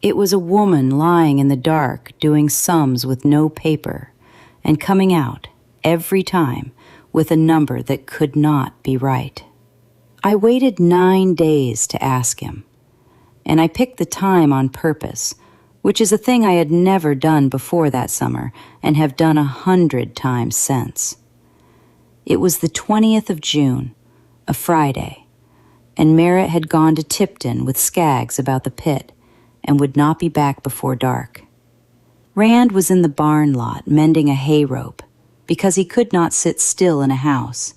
It was a woman lying in the dark doing sums with no paper and coming out every time with a number that could not be right. I waited 9 days to ask him, and I picked the time on purpose, which is a thing I had never done before that summer and have done 100 times since. It was the 20th of June, a Friday, and Merritt had gone to Tipton with Skaggs about the pit and would not be back before dark. Rand was in the barn lot mending a hay rope because he could not sit still in a house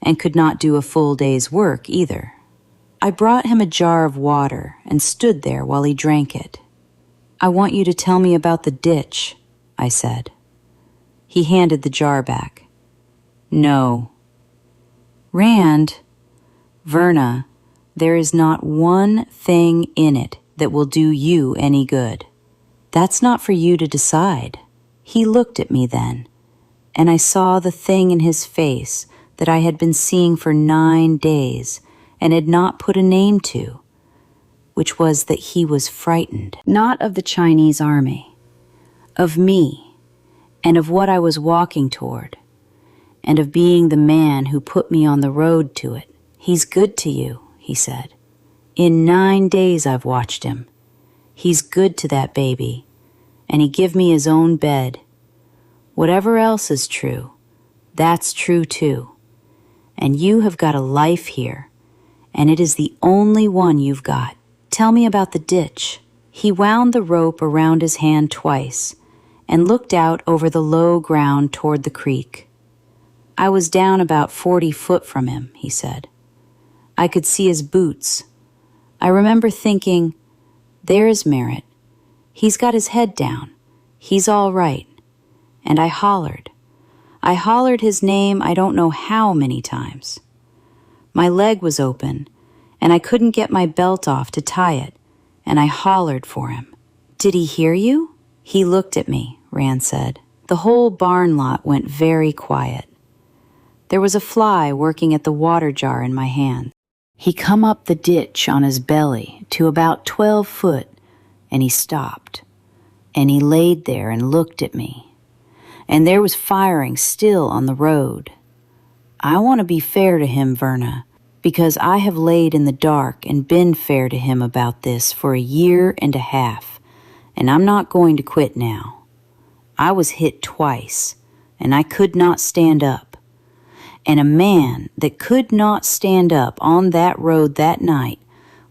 and could not do a full day's work either. I brought him a jar of water and stood there while he drank it. "I want you to tell me about the ditch," I said. He handed the jar back. "No." "Rand, Verna, There is not one thing in it that will do you any good. That's not for you to decide." He looked at me then, and I saw the thing in his face that I had been seeing for 9 days and had not put a name to, which was that he was frightened, not of the Chinese army, of me, and of what I was walking toward, and of being the man who put me on the road to it. "He's good to you," he said. "In 9 days I've watched him. He's good to that baby, and he give me his own bed. Whatever else is true, that's true too. And you have got a life here, and it is the only one you've got. Tell me about the ditch." He wound the rope around his hand twice and looked out over the low ground toward the creek. "I was down about 40 foot from him," he said. "I could see his boots. I remember thinking, there's Merritt. He's got his head down. He's all right." And I hollered. I hollered his name I don't know how many times. My leg was open, and I couldn't get my belt off to tie it, and I hollered for him. "Did he hear you?" "He looked at me," Rand said. The whole barn lot went very quiet. There was a fly working at the water jar in my hand. He come up the ditch on his belly to about 12 foot, and he stopped, and he laid there and looked at me. And there was firing still on the road. I want to be fair to him, Verna, because I have laid in the dark and been fair to him about this for 1.5 years, and I'm not going to quit now. I was hit twice, and I could not stand up. And a man that could not stand up on that road that night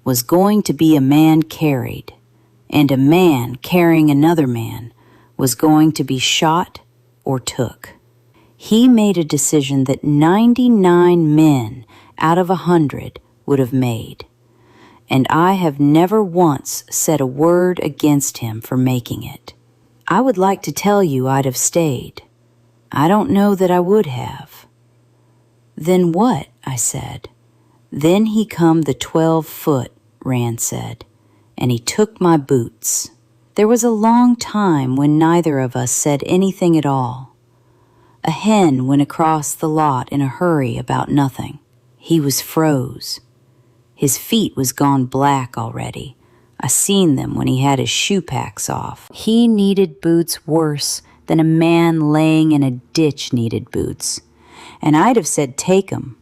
was going to be a man carried, and a man carrying another man was going to be shot or took. He made a decision that 99 men out of 100 would have made, and I have never once said a word against him for making it. I would like to tell you I'd have stayed. I don't know that I would have. "Then what?" I said. "Then he come the 12 foot, Rand said, and he took my boots." There was a long time when neither of us said anything at all. A hen went across the lot in a hurry about nothing. He was froze. His feet was gone black already. I seen them when he had his shoe packs off. He needed boots worse than a man laying in a ditch needed boots. And I'd have said, "Take 'em."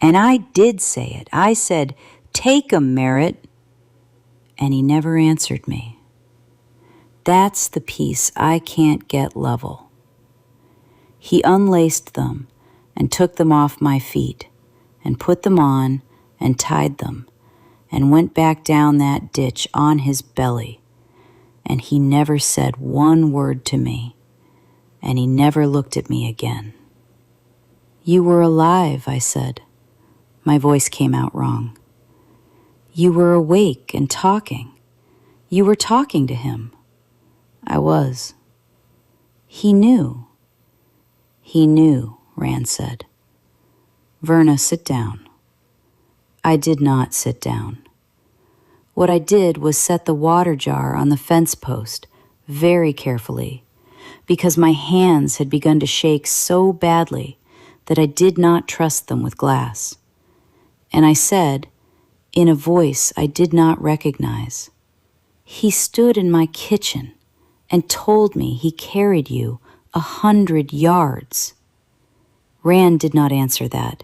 And I did say it. I said, "Take 'em, Merritt." And he never answered me. That's the piece I can't get level. He unlaced them and took them off my feet and put them on and tied them and went back down that ditch on his belly. And he never said one word to me, and he never looked at me again. "You were alive," I said. My voice came out wrong. "You were awake and talking. You were talking to him." I was. "He knew." "He knew," Rand said. "Verna, sit down." I did not sit down. What I did was set the water jar on the fence post very carefully, because my hands had begun to shake so badly that I did not trust them with glass. And I said, in a voice I did not recognize, "He stood in my kitchen and told me he carried you 100 yards. Rand did not answer that.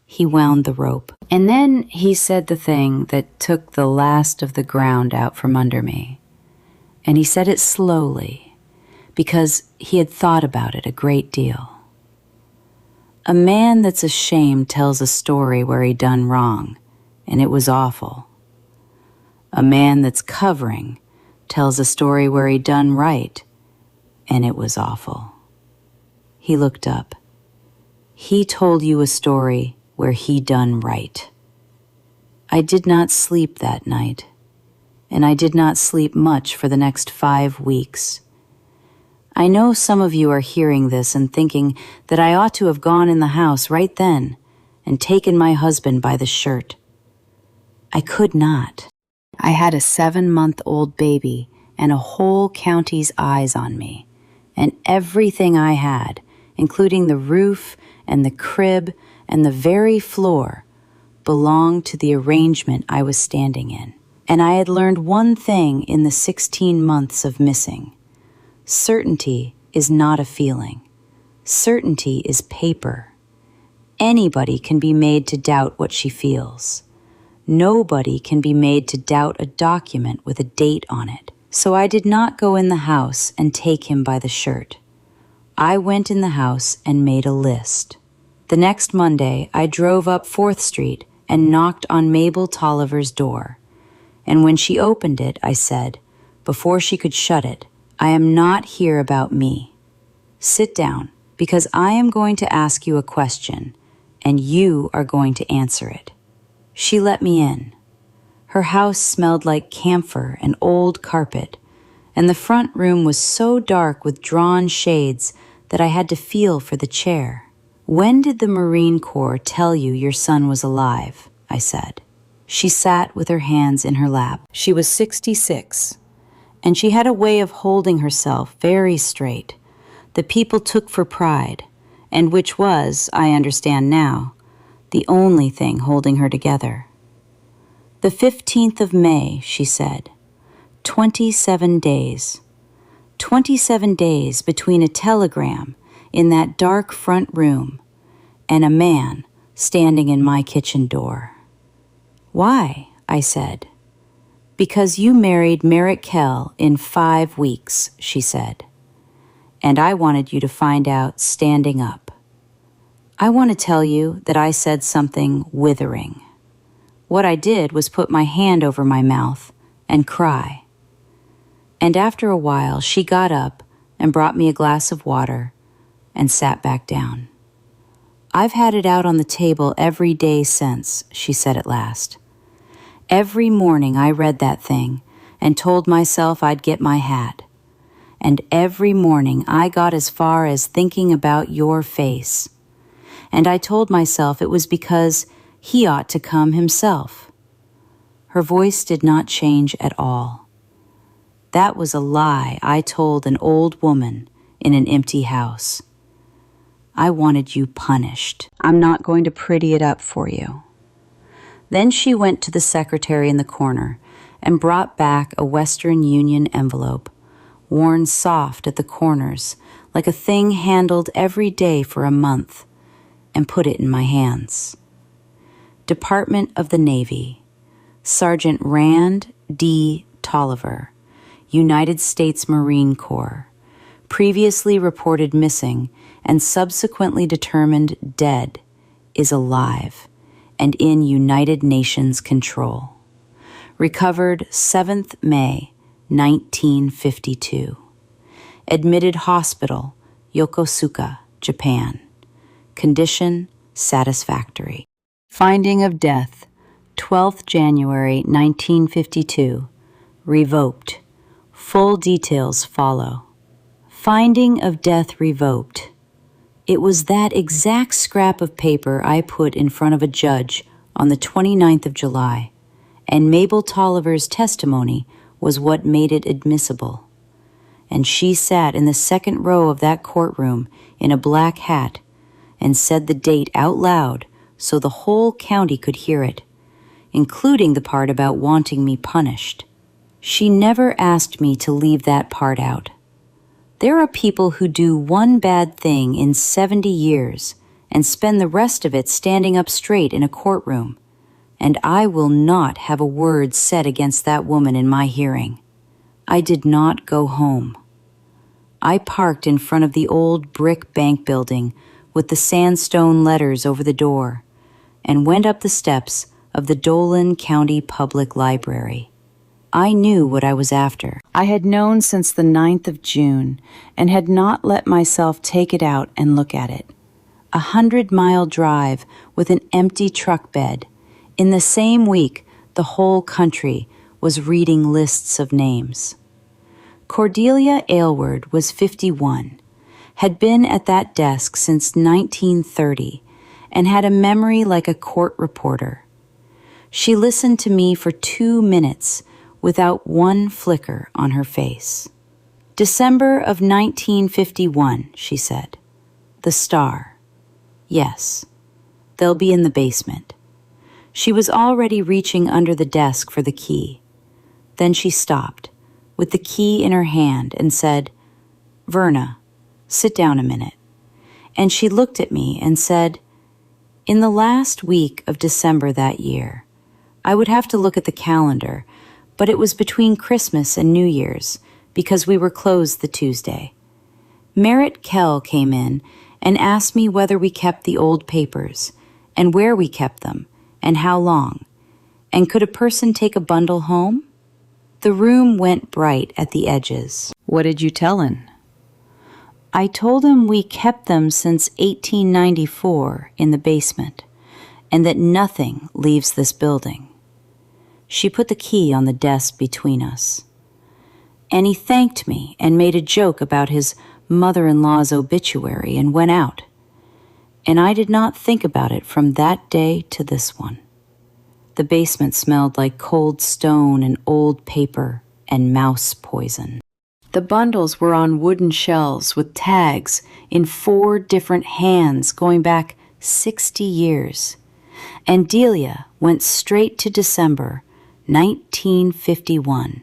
He wound the rope. And then he said the thing that took the last of the ground out from under me. And he said it slowly, because he had thought about it a great deal. "A man that's ashamed tells a story where he done wrong, and it was awful. A man that's covering tells a story where he done right, and it was awful." He looked up. "He told you a story where he done right." I did not sleep that night, and I did not sleep much for the next 5 weeks. I know some of you are hearing this and thinking that I ought to have gone in the house right then and taken my husband by the shirt. I could not. I had a 7-month-old baby and a whole county's eyes on me, and everything I had, including the roof and the crib and the very floor, belonged to the arrangement I was standing in. And I had learned one thing in the 16 months of missing. Certainty is not a feeling. Certainty is paper. Anybody can be made to doubt what she feels. Nobody can be made to doubt a document with a date on it. So I did not go in the house and take him by the shirt. I went in the house and made a list. The next Monday, I drove up 4th Street and knocked on Mabel Tolliver's door. And when she opened it, I said, before she could shut it, I am not here about me. Sit down, because I am going to ask you a question, and you are going to answer it. She let me in. Her house smelled like camphor and old carpet, and the front room was so dark with drawn shades that I had to feel for the chair. When did the Marine Corps tell you your son was alive? I said. She sat with her hands in her lap. She was 66, and she had a way of holding herself very straight that people took for pride, and which was, I understand now, the only thing holding her together. The 15th of May, she said. 27 days. 27 days between a telegram in that dark front room and a man standing in my kitchen door. Why? I said. Because you married Merritt Kell in 5 weeks, she said. And I wanted you to find out standing up. I want to tell you that I said something withering. What I did was put my hand over my mouth and cry. And after a while, she got up and brought me a glass of water and sat back down. I've had it out on the table every day since, she said at last. Every morning I read that thing and told myself I'd get my hat. And every morning I got as far as thinking about your face. And I told myself it was because he ought to come himself. Her voice did not change at all. That was a lie I told an old woman in an empty house. I wanted you punished. I'm not going to pretty it up for you. Then she went to the secretary in the corner and brought back a Western Union envelope, worn soft at the corners, like a thing handled every day for a month, and put it in my hands. Department of the Navy, Sergeant Rand D. Tolliver, United States Marine Corps, previously reported missing and subsequently determined dead, is alive and in United Nations control. Recovered 7th May, 1952. Admitted hospital, Yokosuka, Japan. Condition satisfactory. Finding of death, 12th January, 1952. Revoked. Full details follow. Finding of death revoked. It was that exact scrap of paper I put in front of a judge on the 29th of July, and Mabel Tolliver's testimony was what made it admissible. And she sat in the second row of that courtroom in a black hat and said the date out loud so the whole county could hear it, including the part about wanting me punished. She never asked me to leave that part out. There are people who do one bad thing in 70 years and spend the rest of it standing up straight in a courtroom, and I will not have a word said against that woman in my hearing. I did not go home. I parked in front of the old brick bank building with the sandstone letters over the door and went up the steps of the Dolan County Public Library. I knew what I was after. I had known since the 9th of June and had not let myself take it out and look at it. 100-mile drive with an empty truck bed. In the same week, the whole country was reading lists of names. Cordelia Aylward was 51, had been at that desk since 1930, and had a memory like a court reporter. She listened to me for 2 minutes without one flicker on her face. December of 1951, she said. The star. Yes. They'll be in the basement. She was already reaching under the desk for the key. Then she stopped, with the key in her hand, and said, Verna, sit down a minute. And she looked at me and said, in the last week of December that year, I would have to look at the calendar, but it was between Christmas and New Year's, because we were closed the Tuesday. Merritt Kell came in and asked me whether we kept the old papers, and where we kept them, and how long, and could a person take a bundle home? The room went bright at the edges. What did you tell him? I told him we kept them since 1894 in the basement, and that nothing leaves this building. She put the key on the desk between us. And he thanked me and made a joke about his mother-in-law's obituary and went out. And I did not think about it from that day to this one. The basement smelled like cold stone and old paper and mouse poison. The bundles were on wooden shelves with tags in 4 different hands going back 60 years. And Delia went straight to December 1951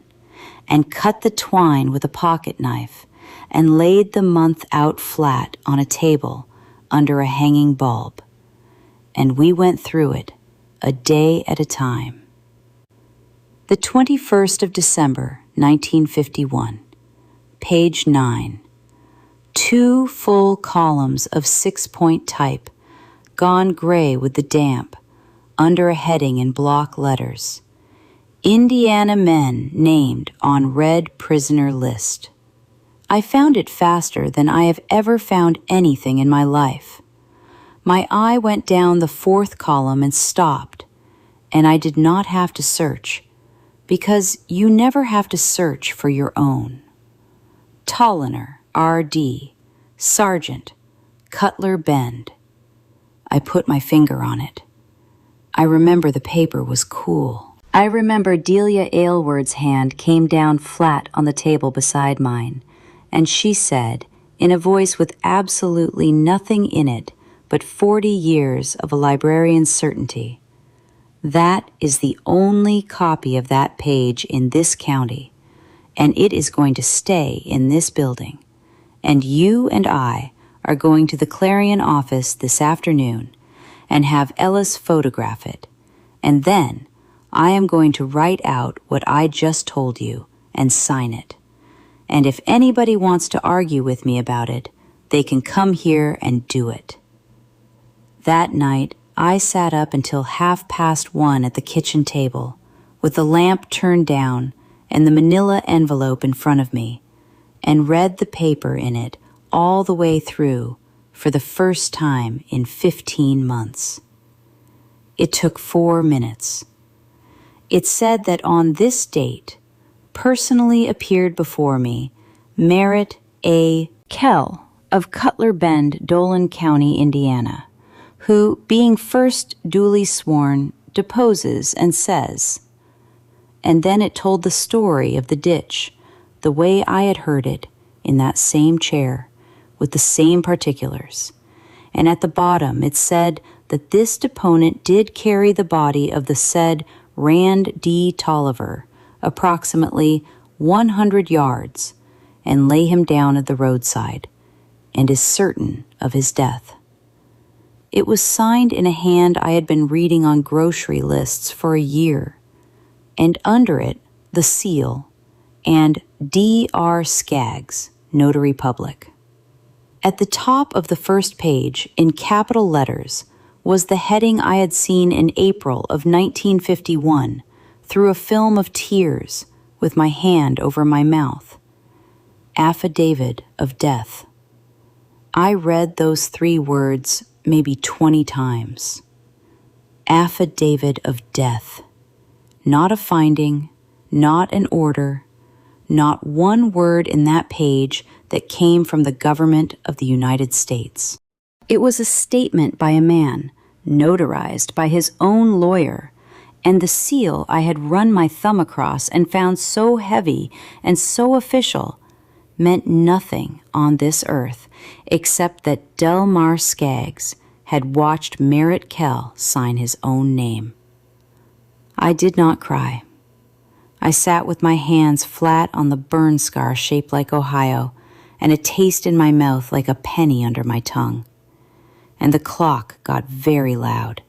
and cut the twine with a pocket knife and laid the month out flat on a table under a hanging bulb. And we went through it a day at a time. The 21st of December, 1951. Page 9. 2 full columns of 6-point type, gone gray with the damp, under a heading in block letters. Indiana men named on red prisoner list. I found it faster than I have ever found anything in my life. My eye went down the 4th column and stopped, and I did not have to search, because you never have to search for your own. Tolliner, R.D., Sergeant, Cutler Bend. I put my finger on it. I remember the paper was cool. I remember Delia Aylward's hand came down flat on the table beside mine, and she said, in a voice with absolutely nothing in it but 40 years of a librarian's certainty, that is the only copy of that page in this county, and it is going to stay in this building. And you and I are going to the Clarion office this afternoon and have Ellis photograph it. And then I am going to write out what I just told you and sign it. And if anybody wants to argue with me about it, they can come here and do it. That night, I sat up until 1:30 at the kitchen table, with the lamp turned down and the manila envelope in front of me, and read the paper in it all the way through for the first time in 15 months. It took 4 minutes. It said that on this date, personally appeared before me Merritt A. Kell of Cutler Bend, Dolan County, Indiana, who, being first duly sworn, deposes and says, and then it told the story of the ditch, the way I had heard it, in that same chair, with the same particulars. And at the bottom it said that this deponent did carry the body of the said Rand D. Tolliver approximately 100 yards and lay him down at the roadside, and is certain of his death. It was signed in a hand I had been reading on grocery lists for a year, and under it the seal and D.R. Skaggs, Notary Public. At the top of the first page, in capital letters, was the heading I had seen in April of 1951 through a film of tears with my hand over my mouth. Affidavit of Death. I read those 3 words maybe 20 times. Affidavit of Death. Not a finding, not an order, not one word in that page that came from the government of the United States. It was a statement by a man, notarized by his own lawyer, and the seal I had run my thumb across and found so heavy and so official meant nothing on this earth except that Delmar Skaggs had watched Merritt Kell sign his own name. I did not cry. I sat with my hands flat on the burn scar shaped like Ohio and a taste in my mouth like a penny under my tongue. And the clock got very loud.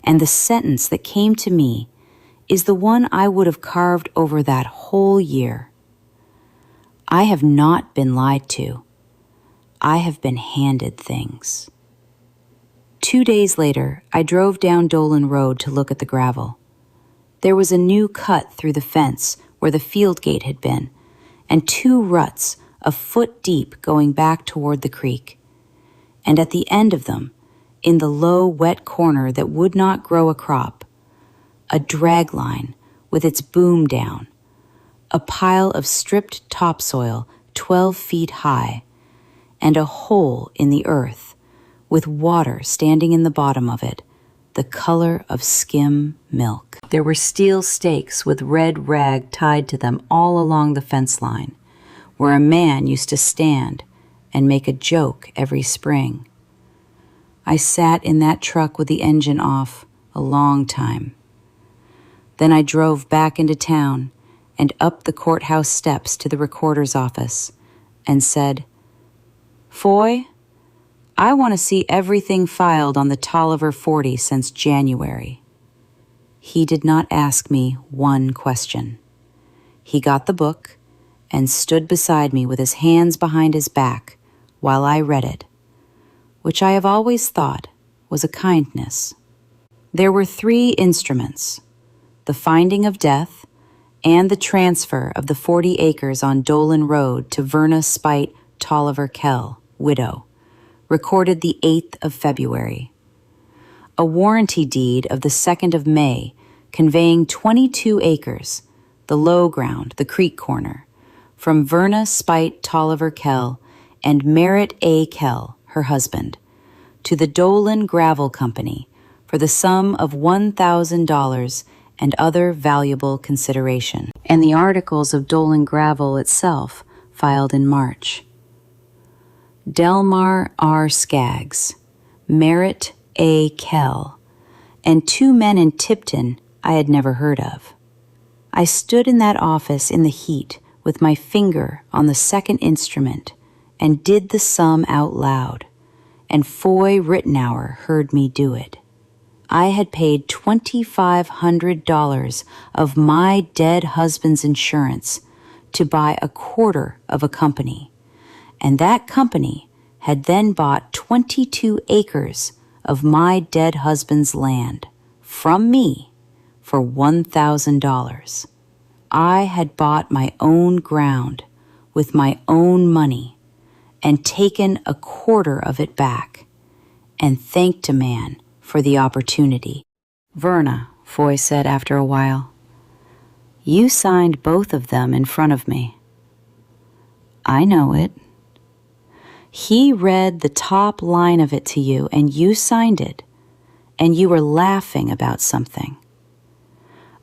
And the sentence that came to me is the one I would have carved over that whole year. I have not been lied to. I have been handed things. 2 days later, I drove down Dolan Road to look at the gravel. There was a new cut through the fence where the field gate had been, and 2 ruts a foot deep going back toward the creek. And at the end of them, in the low, wet corner that would not grow a crop, a drag line with its boom down, a pile of stripped topsoil 12 feet high, and a hole in the earth with water standing in the bottom of it, the color of skim milk. There were steel stakes with red rag tied to them all along the fence line, where a man used to stand and make a joke every spring. I sat in that truck with the engine off a long time. Then I drove back into town and up the courthouse steps to the recorder's office and said, "Foy, I want to see everything filed on the Tolliver 40 since January." He did not ask me one question. He got the book and stood beside me with his hands behind his back while I read it, which I have always thought was a kindness. There were 3 instruments: the finding of death and the transfer of the 40 acres on Dolan Road to Verna Speight Tolliver Kell, widow, recorded the 8th of February. A warranty deed of the 2nd of May conveying 22 acres, the low ground, the creek corner, from Verna Speight Tolliver Kell and Merritt A. Kell, her husband, to the Dolan Gravel Company for the sum of $1,000 and other valuable consideration, and the articles of Dolan Gravel itself filed in March. Delmar R. Skaggs, Merritt A. Kell, and 2 men in Tipton I had never heard of. I stood in that office in the heat with my finger on the 2nd instrument and did the sum out loud, and Foy Rittenauer heard me do it. I had paid $2,500 of my dead husband's insurance to buy a quarter of a company, and that company had then bought 22 acres of my dead husband's land from me for $1,000. I had bought my own ground with my own money and taken a quarter of it back and thanked a man for the opportunity. "Verna," Foy said after a while, "you signed both of them in front of me." "I know it." "He read the top line of it to you and you signed it, and you were laughing about something.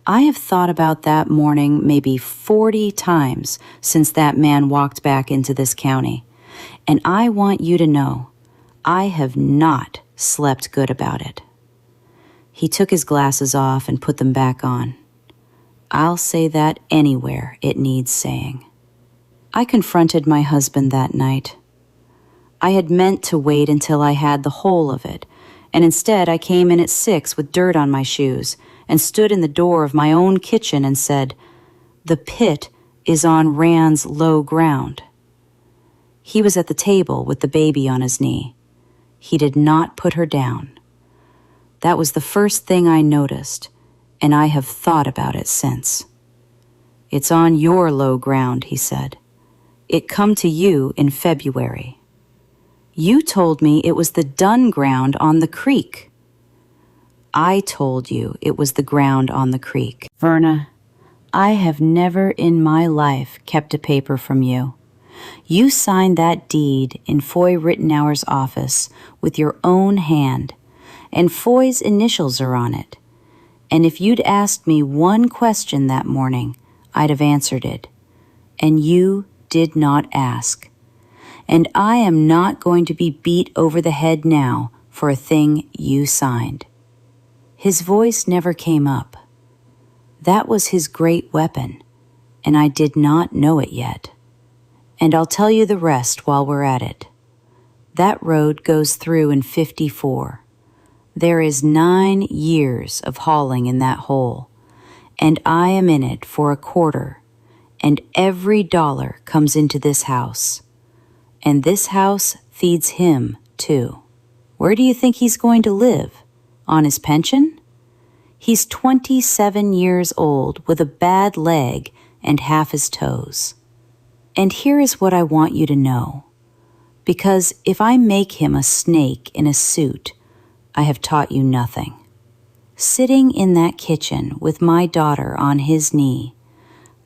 I have thought about that morning maybe 40 times since that man walked back into this county, and I want you to know I have not slept good about it." He took his glasses off and put them back on. I'll say that anywhere it needs saying. I confronted my husband that night. I had meant to wait until I had the whole of it, and instead I came in at 6 with dirt on my shoes and stood in the door of my own kitchen and said, "The pit is on Rand's low ground." He was at the table with the baby on his knee. He did not put her down. That was the first thing I noticed, and I have thought about it since. "It's on your low ground," he said. "It come to you in February. You told me it was the dun ground on the creek." "I told you it was the ground on the creek. Verna, I have never in my life kept a paper from you. You signed that deed in Foy Rittenauer's office with your own hand, and Foy's initials are on it. And if you'd asked me one question that morning, I'd have answered it. And you did not ask. And I am not going to be beat over the head now for a thing you signed. His voice never came up. That was his great weapon, and I did not know it yet. And I'll tell you the rest while we're at it. That road goes through in 54. There is 9 years of hauling in that hole, and I am in it for a quarter, and every dollar comes into this house. And this house feeds him, too. Where do you think he's going to live? On his pension? He's 27 years old with a bad leg and half his toes. And here is what I want you to know. Because if I make him a snake in a suit, I have taught you nothing. Sitting in that kitchen with my daughter on his knee,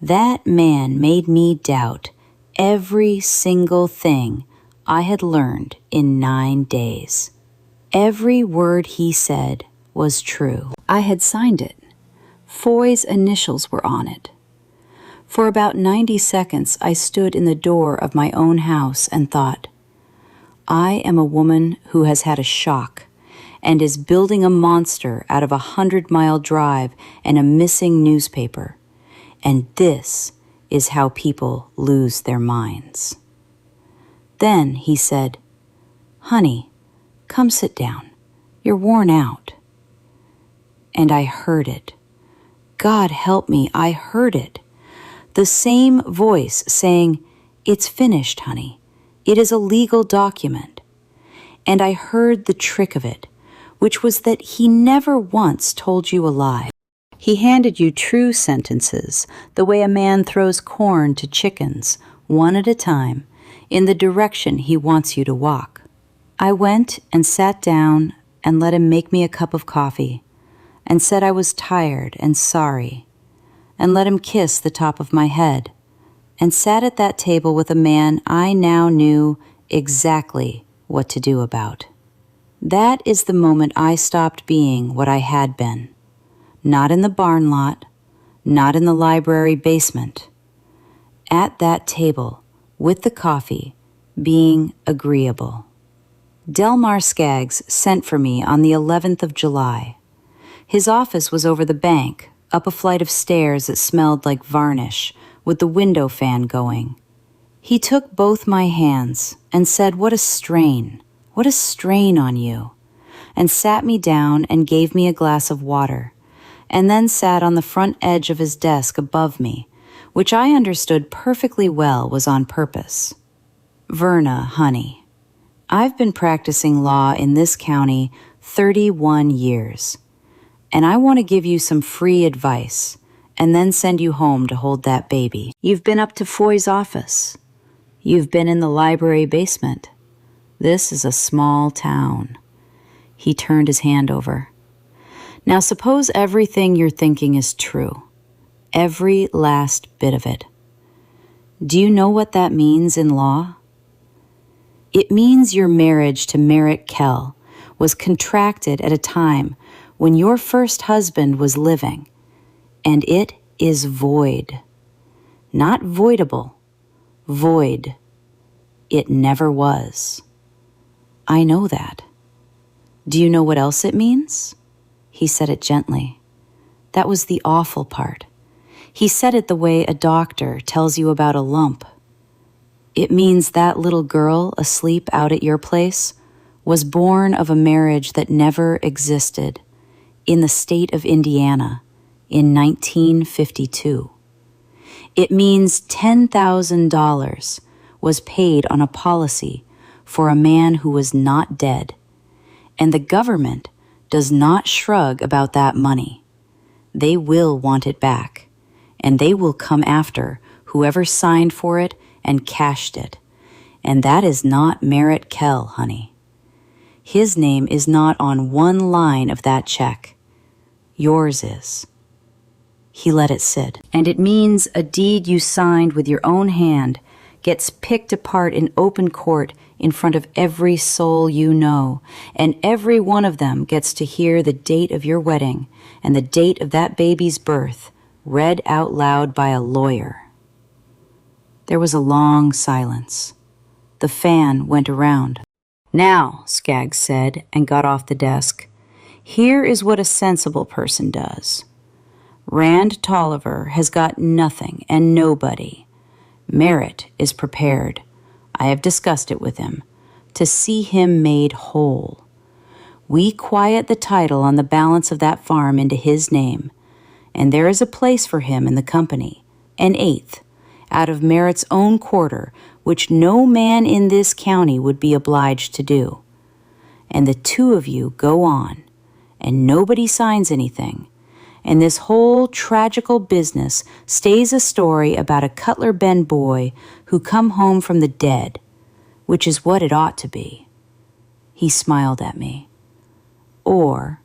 that man made me doubt every single thing I had learned in 9 days. Every word he said was true. I had signed it. Foy's initials were on it. For about 90 seconds, I stood in the door of my own house and thought, I am a woman who has had a shock and is building a monster out of a 100-mile drive and a missing newspaper. And this is how people lose their minds. Then he said, Honey, come sit down. You're worn out. And I heard it. God help me, I heard it. The same voice saying, It's finished, honey. It is a legal document. And I heard the trick of it, which was that he never once told you a lie. He handed you true sentences, the way a man throws corn to chickens, one at a time, in the direction he wants you to walk. I went and sat down and let him make me a cup of coffee, and said I was tired and sorry, and let him kiss the top of my head, and sat at that table with a man I now knew exactly what to do about. That is the moment I stopped being what I had been. Not in the barn lot, not in the library basement. At that table, with the coffee, being agreeable. Delmar Skaggs sent for me on the 11th of July. His office was over the bank, up a flight of stairs that smelled like varnish, with the window fan going. He took both my hands and said, what a strain on you, and sat me down and gave me a glass of water, and then sat on the front edge of his desk above me, which I understood perfectly well was on purpose. Verna, honey, I've been practicing law in this county 31 years, and I want to give you some free advice and then send you home to hold that baby. You've been up to Foy's office. You've been in the library basement. This is a small town. He turned his hand over. Now suppose everything you're thinking is true. Every last bit of it. Do you know what that means in law? It means your marriage to Merritt Kell was contracted at a time when your first husband was living, and it is void. Not voidable, void. It never was. I know that. Do you know what else it means? He said it gently. That was the awful part. He said it the way a doctor tells you about a lump. It means that little girl asleep out at your place was born of a marriage that never existed in the state of Indiana in 1952. It means $10,000 was paid on a policy for a man who was not dead, and the government does not shrug about that money. They will want it back, and they will come after whoever signed for it and cashed it, and that is not Merritt Kell, honey. His name is not on one line of that check. Yours is. He let it sit. And it means a deed you signed with your own hand gets picked apart in open court in front of every soul you know, and every one of them gets to hear the date of your wedding and the date of that baby's birth read out loud by a lawyer. There was a long silence. The fan went around. "Now," Skaggs said, and got off the desk, "here is what a sensible person does. Rand Tolliver has got nothing and nobody. Merritt is prepared, I have discussed it with him, to see him made whole. We quiet the title on the balance of that farm into his name, and there is a place for him in the company, an eighth, out of Merritt's own quarter, which no man in this county would be obliged to do. And the two of you go on, and nobody signs anything, and this whole tragical business stays a story about a Cutler Bend boy who come home from the dead, which is what it ought to be." He smiled at me. "Or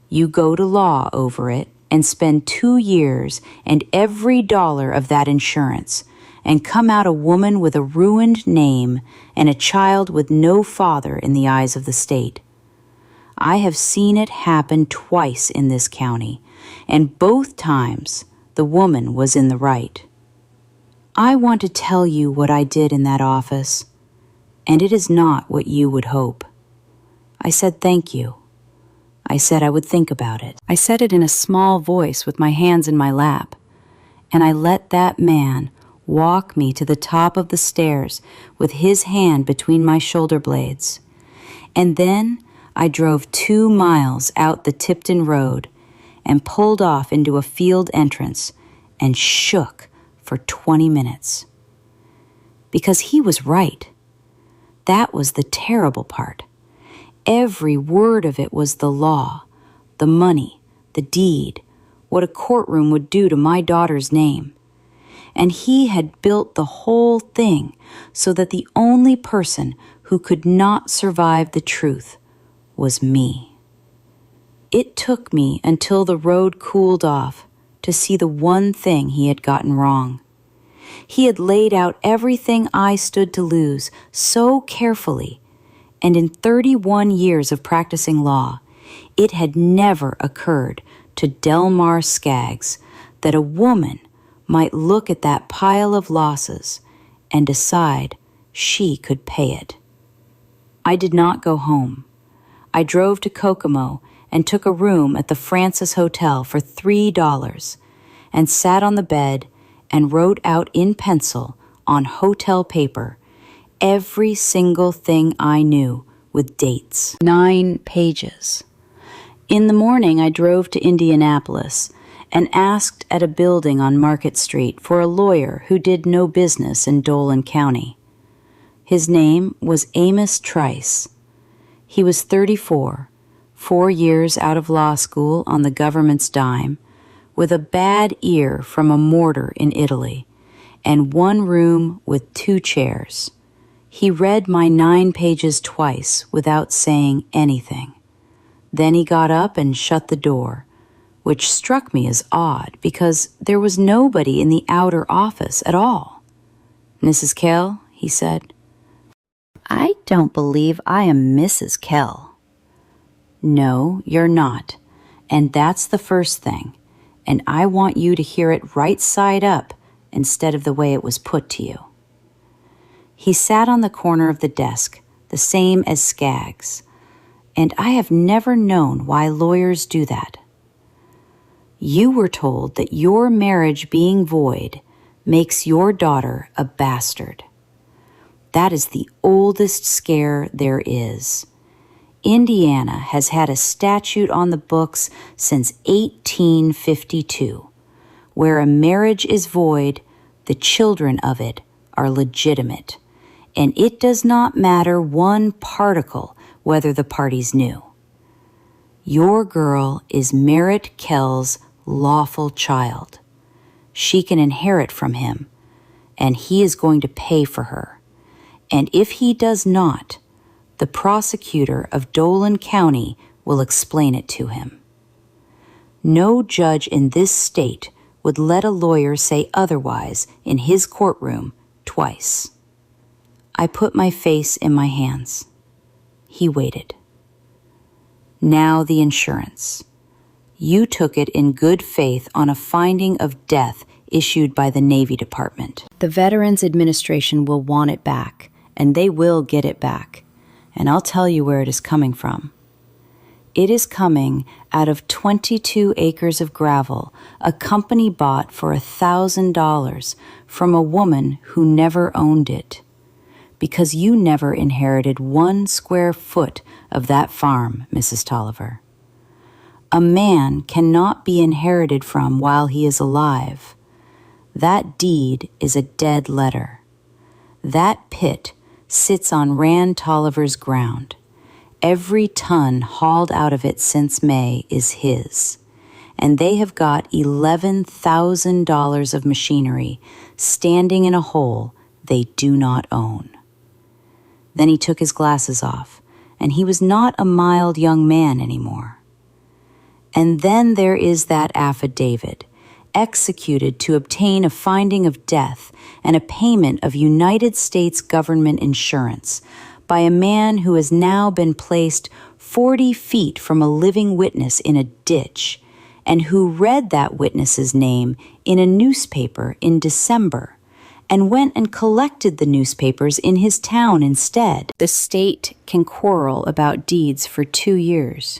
you go to law over it and spend 2 years and every dollar of that insurance, and come out a woman with a ruined name and a child with no father in the eyes of the state. I have seen it happen twice in this county, and both times the woman was in the right. I want to tell you what I did in that office, and it is not what you would hope. I said thank you. I said I would think about it. I said it in a small voice with my hands in my lap, and I let that man walk me to the top of the stairs with his hand between my shoulder blades. And then I drove 2 miles out the Tipton Road and pulled off into a field entrance and shook for 20 minutes. Because he was right. That was the terrible part. Every word of it was the law, the money, the deed, what a courtroom would do to my daughter's name. And he had built the whole thing so that the only person who could not survive the truth was me. It took me until the road cooled off to see the one thing he had gotten wrong. He had laid out everything I stood to lose so carefully, and in 31 years of practicing law, it had never occurred to Delmar Skaggs that a woman might look at that pile of losses and decide she could pay it. I did not go home. I drove to Kokomo and took a room at the Francis Hotel for $3 and sat on the bed and wrote out in pencil on hotel paper every single thing I knew with dates. 9 pages. In the morning, I drove to Indianapolis and asked at a building on Market Street for a lawyer who did no business in Dolan County. His name was Amos Trice. He was 34, 4 years out of law school on the government's dime, with a bad ear from a mortar in Italy, and 1 room with 2 chairs. He read my 9 pages twice without saying anything. Then he got up and shut the door, which struck me as odd because there was nobody in the outer office at all. "Mrs. Kell," he said. "I don't believe I am Mrs. Kell." "No, you're not, and that's the first thing, and I want you to hear it right side up instead of the way it was put to you." He sat on the corner of the desk, the same as Skaggs, and I have never known why lawyers do that. "You were told that your marriage being void makes your daughter a bastard. That is the oldest scare there is. Indiana has had a statute on the books since 1852, where a marriage is void, the children of it are legitimate, and it does not matter 1 particle whether the parties knew. Your girl is Merritt Kell's lawful child. She can inherit from him, and he is going to pay for her. And if he does not, the prosecutor of Dolan County will explain it to him. No judge in this state would let a lawyer say otherwise in his courtroom twice." I put my face in my hands. He waited. Now the insurance. You took it in good faith on a finding of death issued by the Navy Department. The Veterans Administration will want it back, and they will get it back. And I'll tell you where it is coming from. It is coming out of 22 acres of gravel a company bought for $1,000 from a woman who never owned it. Because you never inherited 1 square foot of that farm, Mrs. Tolliver. A man cannot be inherited from while he is alive. That deed is a dead letter. That pit sits on Rand Tolliver's ground. Every ton hauled out of it since May is his, and they have got $11,000 of machinery standing in a hole they do not own. Then he took his glasses off, and he was not a mild young man anymore. And then there is that affidavit, executed to obtain a finding of death and a payment of United States government insurance by a man who has now been placed 40 feet from a living witness in a ditch, and who read that witness's name in a newspaper in December, and went and collected the newspapers in his town instead. The state can quarrel about deeds for 2 years.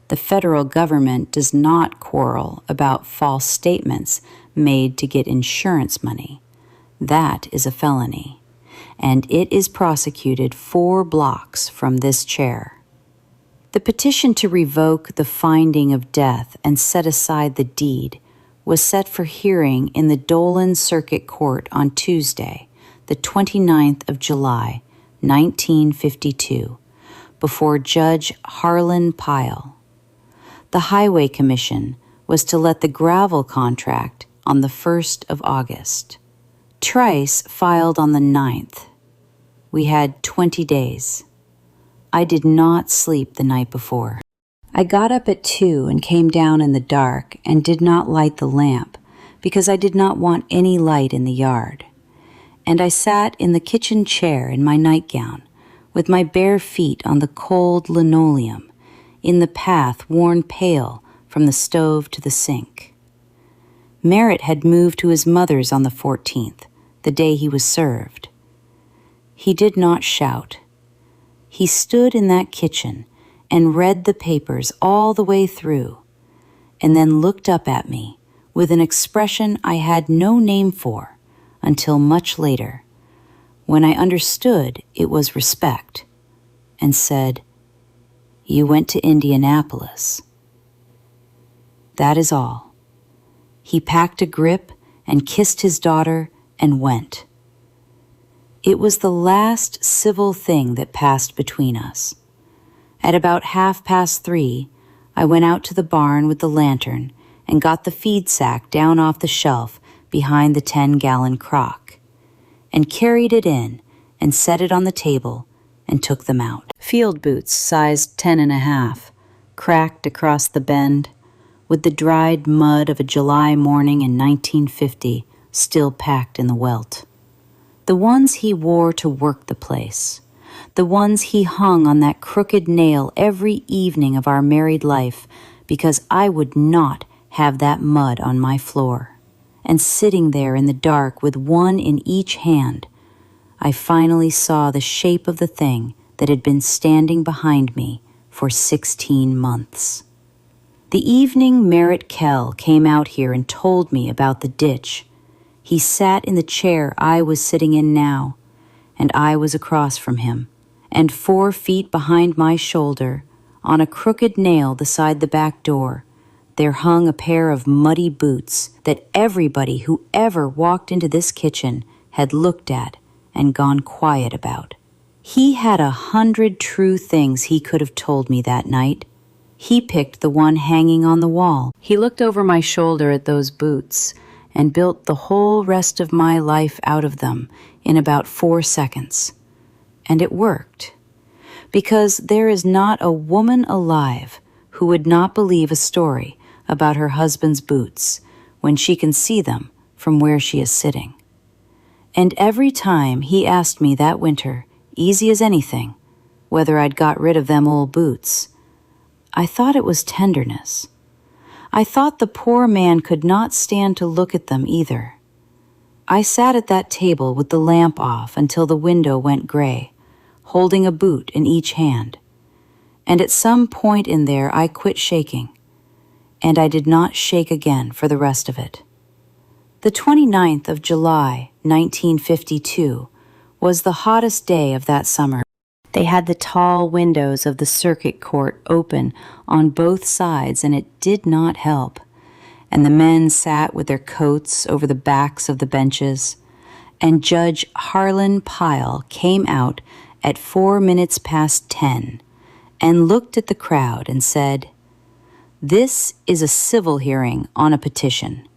The federal government does not quarrel about false statements made to get insurance money. That is a felony, and it is prosecuted 4 blocks from this chair. The petition to revoke the finding of death and set aside the deed was set for hearing in the Dolan Circuit Court on Tuesday, the 29th of July, 1952, before Judge Harlan Pyle. The Highway Commission was to let the gravel contract on the 1st of August. Trice filed on the 9th. We had 20 days. I did not sleep the night before. I got up at 2 and came down in the dark and did not light the lamp because I did not want any light in the yard. And I sat in the kitchen chair in my nightgown with my bare feet on the cold linoleum in the path worn pale from the stove to the sink. Merritt had moved to his mother's on the 14th, the day he was served. He did not shout. He stood in that kitchen and read the papers all the way through, and then looked up at me with an expression I had no name for until much later, when I understood it was respect, and said, "You went to Indianapolis." That is all. He packed a grip and kissed his daughter and went. It was the last civil thing that passed between us. At about 3:30, I went out to the barn with the lantern and got the feed sack down off the shelf behind the 10-gallon crock, and carried it in and set it on the table and took them out. Field boots sized 10.5, cracked across the bend, with the dried mud of a July morning in 1950 still packed in the welt. The ones he wore to work the place, the ones he hung on that crooked nail every evening of our married life because I would not have that mud on my floor. And sitting there in the dark with one in each hand, I finally saw the shape of the thing that had been standing behind me for 16 months. The evening Merritt Kell came out here and told me about the ditch, he sat in the chair I was sitting in now, and I was across from him, and 4 feet behind my shoulder, on a crooked nail beside the back door, there hung a pair of muddy boots that everybody who ever walked into this kitchen had looked at and gone quiet about. He had 100 true things he could have told me that night. He picked the one hanging on the wall. He looked over my shoulder at those boots and built the whole rest of my life out of them in about 4 seconds. And it worked. Because there is not a woman alive who would not believe a story about her husband's boots when she can see them from where she is sitting. And every time he asked me that winter, easy as anything, whether I'd got rid of them old boots, I thought it was tenderness. I thought the poor man could not stand to look at them either. I sat at that table with the lamp off until the window went gray, holding a boot in each hand. And at some point in there I quit shaking, and I did not shake again for the rest of it. The 29th of July, 1952, was the hottest day of that summer. They had the tall windows of the circuit court open on both sides, and it did not help. And the men sat with their coats over the backs of the benches, and Judge Harlan Pyle came out at 10:04 and looked at the crowd and said, "This is a civil hearing on a petition.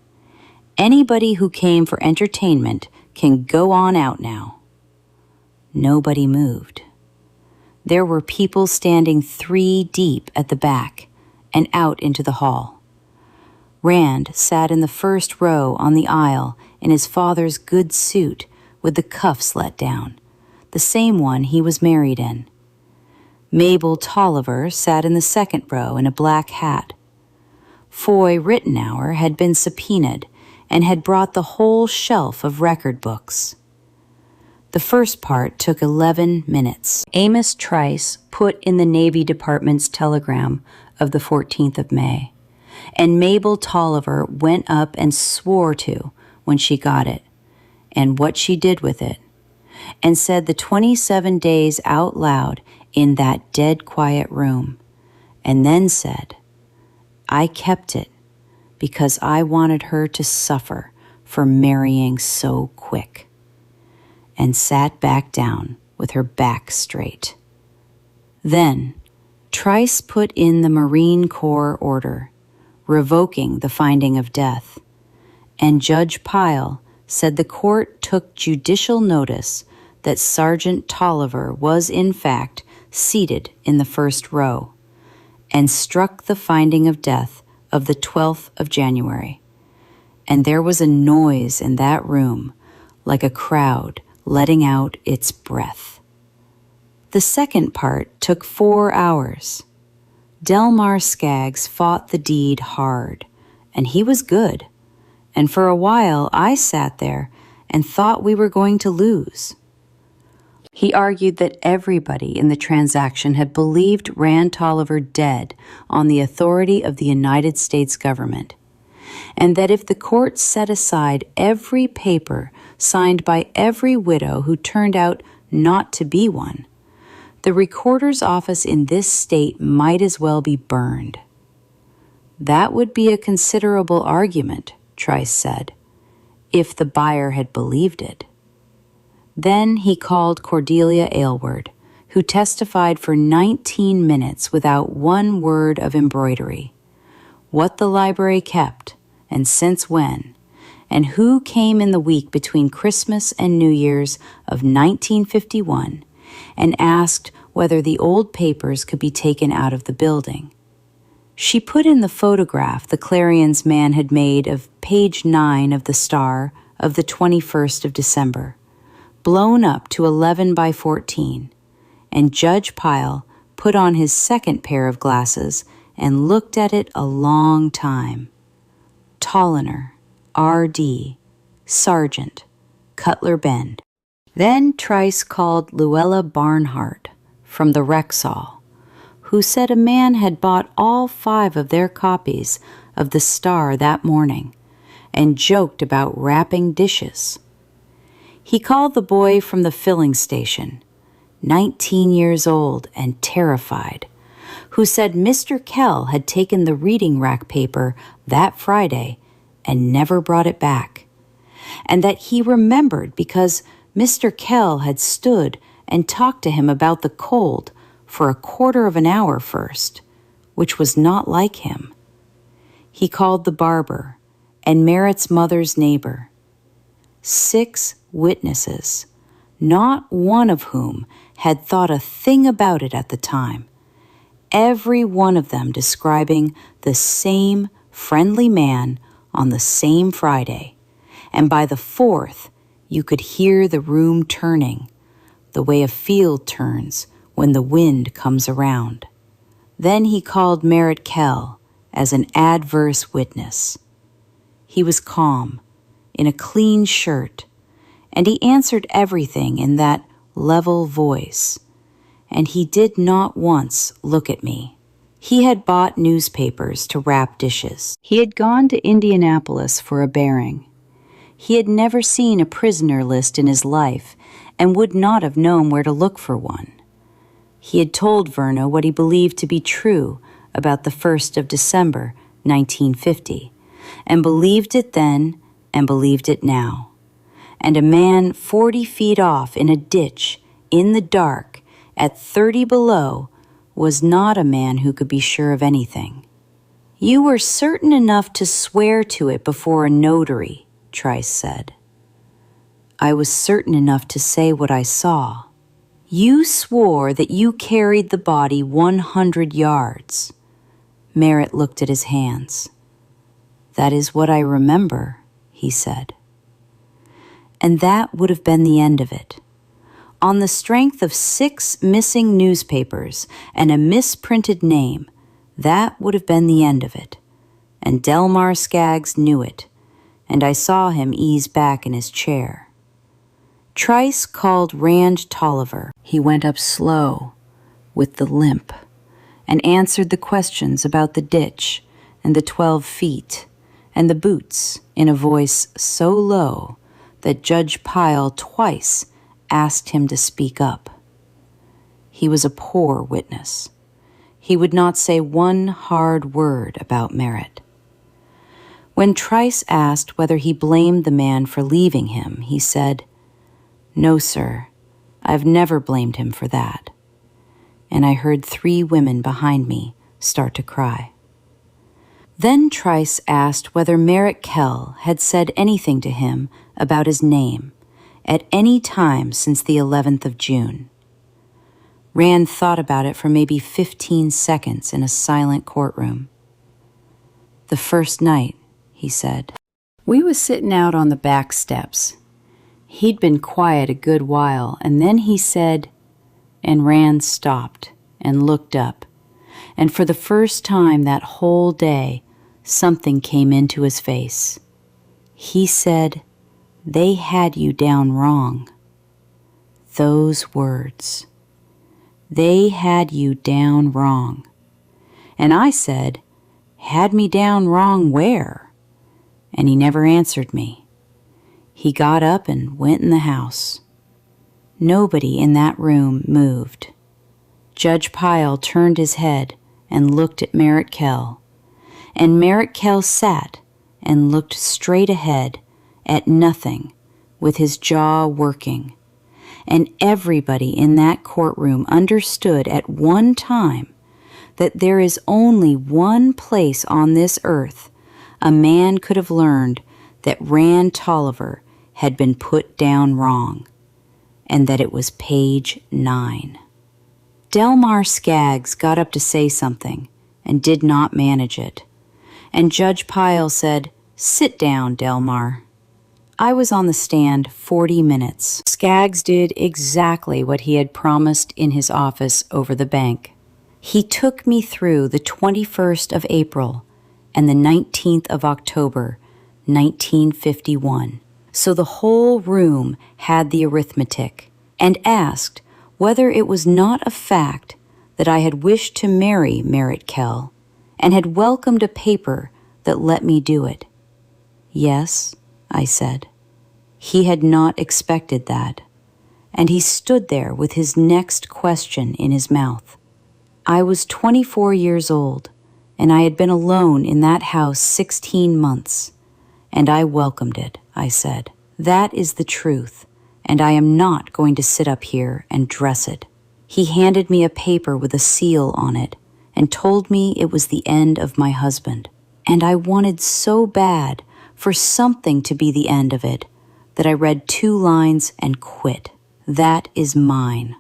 Anybody who came for entertainment can go on out now." Nobody moved. There were people standing 3 deep at the back and out into the hall. Rand sat in the first row on the aisle in his father's good suit with the cuffs let down, the same one he was married in. Mabel Tolliver sat in the second row in a black hat. Foy Rittenauer had been subpoenaed and had brought the whole shelf of record books. The first part took 11 minutes. Amos Trice put in the Navy Department's telegram of the 14th of May, and Mabel Tolliver went up and swore to when she got it, and what she did with it, and said the 27 days out loud in that dead quiet room, and then said, "I kept it because I wanted her to suffer for marrying so quick," and sat back down with her back straight. Then Trice put in the Marine Corps order, revoking the finding of death, and Judge Pyle said the court took judicial notice that Sergeant Tolliver was in fact seated in the first row, and struck the finding of death of the 12th of January. And there was a noise in that room like a crowd letting out its breath. The second part took 4 hours. Delmar Skaggs fought the deed hard, and he was good. And for a while I sat there and thought we were going to lose. He argued that everybody in the transaction had believed Rand Tolliver dead on the authority of the United States government, and that if the court set aside every paper signed by every widow who turned out not to be one, the recorder's office in this state might as well be burned. That would be a considerable argument, Trice said, if the buyer had believed it. Then he called Cordelia Aylward, who testified for 19 minutes without one word of embroidery, what the library kept, and since when, and who came in the week between Christmas and New Year's of 1951, and asked whether the old papers could be taken out of the building. She put in the photograph the Clarion's man had made of page 9 of the Star of the 21st of December, blown up to 11 by 14, and Judge Pyle put on his second pair of glasses and looked at it a long time. Tolliner, R.D., Sergeant, Cutler Bend. Then Trice called Luella Barnhart from the Rexall, who said a man had bought all 5 of their copies of the Star that morning and joked about wrapping dishes. He called the boy from the filling station, 19 years old and terrified, who said Mr. Kell had taken the reading rack paper that Friday and never brought it back, and that he remembered because Mr. Kell had stood and talked to him about the cold for a quarter of an hour first, which was not like him. He called the barber and Merritt's mother's neighbor. 6 witnesses, not one of whom had thought a thing about it at the time, every one of them describing the same friendly man on the same Friday, and by the 4th, You could hear the room turning, the way a field turns when the wind comes around. Then he called Merritt Kell as an adverse witness. He was calm, in a clean shirt, and he answered everything in that level voice, and he did not once look at me. He had bought newspapers to wrap dishes. He had gone to Indianapolis for a bearing. He had never seen a prisoner list in his life and would not have known where to look for one. He had told Verna what he believed to be true about the 1st of December, 1950, and believed it then and believed it now. And a man 40 feet off in a ditch, in the dark, at 30 below, was not a man who could be sure of anything. You were certain enough to swear to it before a notary, Trice said. I was certain enough to say what I saw. You swore that you carried the body 100 yards. Merritt looked at his hands. That is what I remember, he said. And that would have been the end of it. On the strength of 6 missing newspapers and a misprinted name, that would have been the end of it. And Delmar Skaggs knew it, and I saw him ease back in his chair. Trice called Rand Tolliver. He went up slow, with the limp, and answered the questions about the ditch and the 12 feet and the boots in a voice so low that Judge Pyle twice asked him to speak up. He was a poor witness. He would not say one hard word about Merritt. When Trice asked whether he blamed the man for leaving him, he said, No, sir, I've never blamed him for that. And I heard 3 women behind me start to cry. Then Trice asked whether Merritt Kell had said anything to him about his name at any time since the 11th of June. Rand thought about it for maybe 15 seconds in a silent courtroom. The first night, he said. We was sitting out on the back steps. He'd been quiet a good while, and then he said, and Rand stopped and looked up, and for the first time that whole day, something came into his face. He said, They had you down wrong. Those words. They had you down wrong. And I said, Had me down wrong where? And he never answered me. He got up and went in the house. Nobody in that room moved. Judge Pyle turned his head and looked at Merritt Kell, and Merritt Kell sat and looked straight ahead at nothing, with his jaw working. And everybody in that courtroom understood at one time that there is only one place on this earth a man could have learned that Rand Tolliver had been put down wrong, and that it was page 9. Delmar Skaggs got up to say something and did not manage it, and Judge Pyle said, Sit down, Delmar. I was on the stand 40 minutes. Skaggs did exactly what he had promised in his office over the bank. He took me through the 21st of April and the 19th of October, 1951. So the whole room had the arithmetic, and asked whether it was not a fact that I had wished to marry Merritt Kell, and had welcomed a paper that let me do it. Yes, I said. He had not expected that, and he stood there with his next question in his mouth. I was 24 years old, and I had been alone in that house 16 months, and I welcomed it, I said. That is the truth, and I am not going to sit up here and dress it. He handed me a paper with a seal on it and told me it was the end of my husband, and I wanted so bad for something to be the end of it that I read 2 lines and quit. That is mine.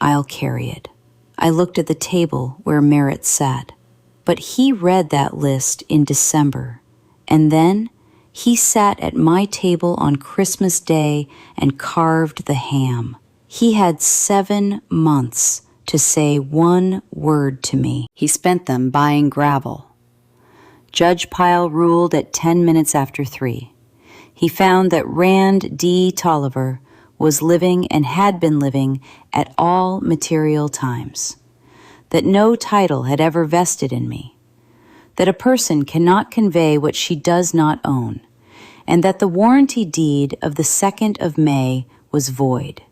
I'll carry it. I looked at the table where Merritt sat, but he read that list in December, and then He sat at my table on Christmas Day and carved the ham. He had 7 months to say one word to me. He spent them buying gravel. Judge Pyle ruled at 10 minutes after 3. He found that Rand D. Tolliver was living and had been living at all material times, that no title had ever vested in me, that a person cannot convey what she does not own, and that the warranty deed of the 2nd of May was void.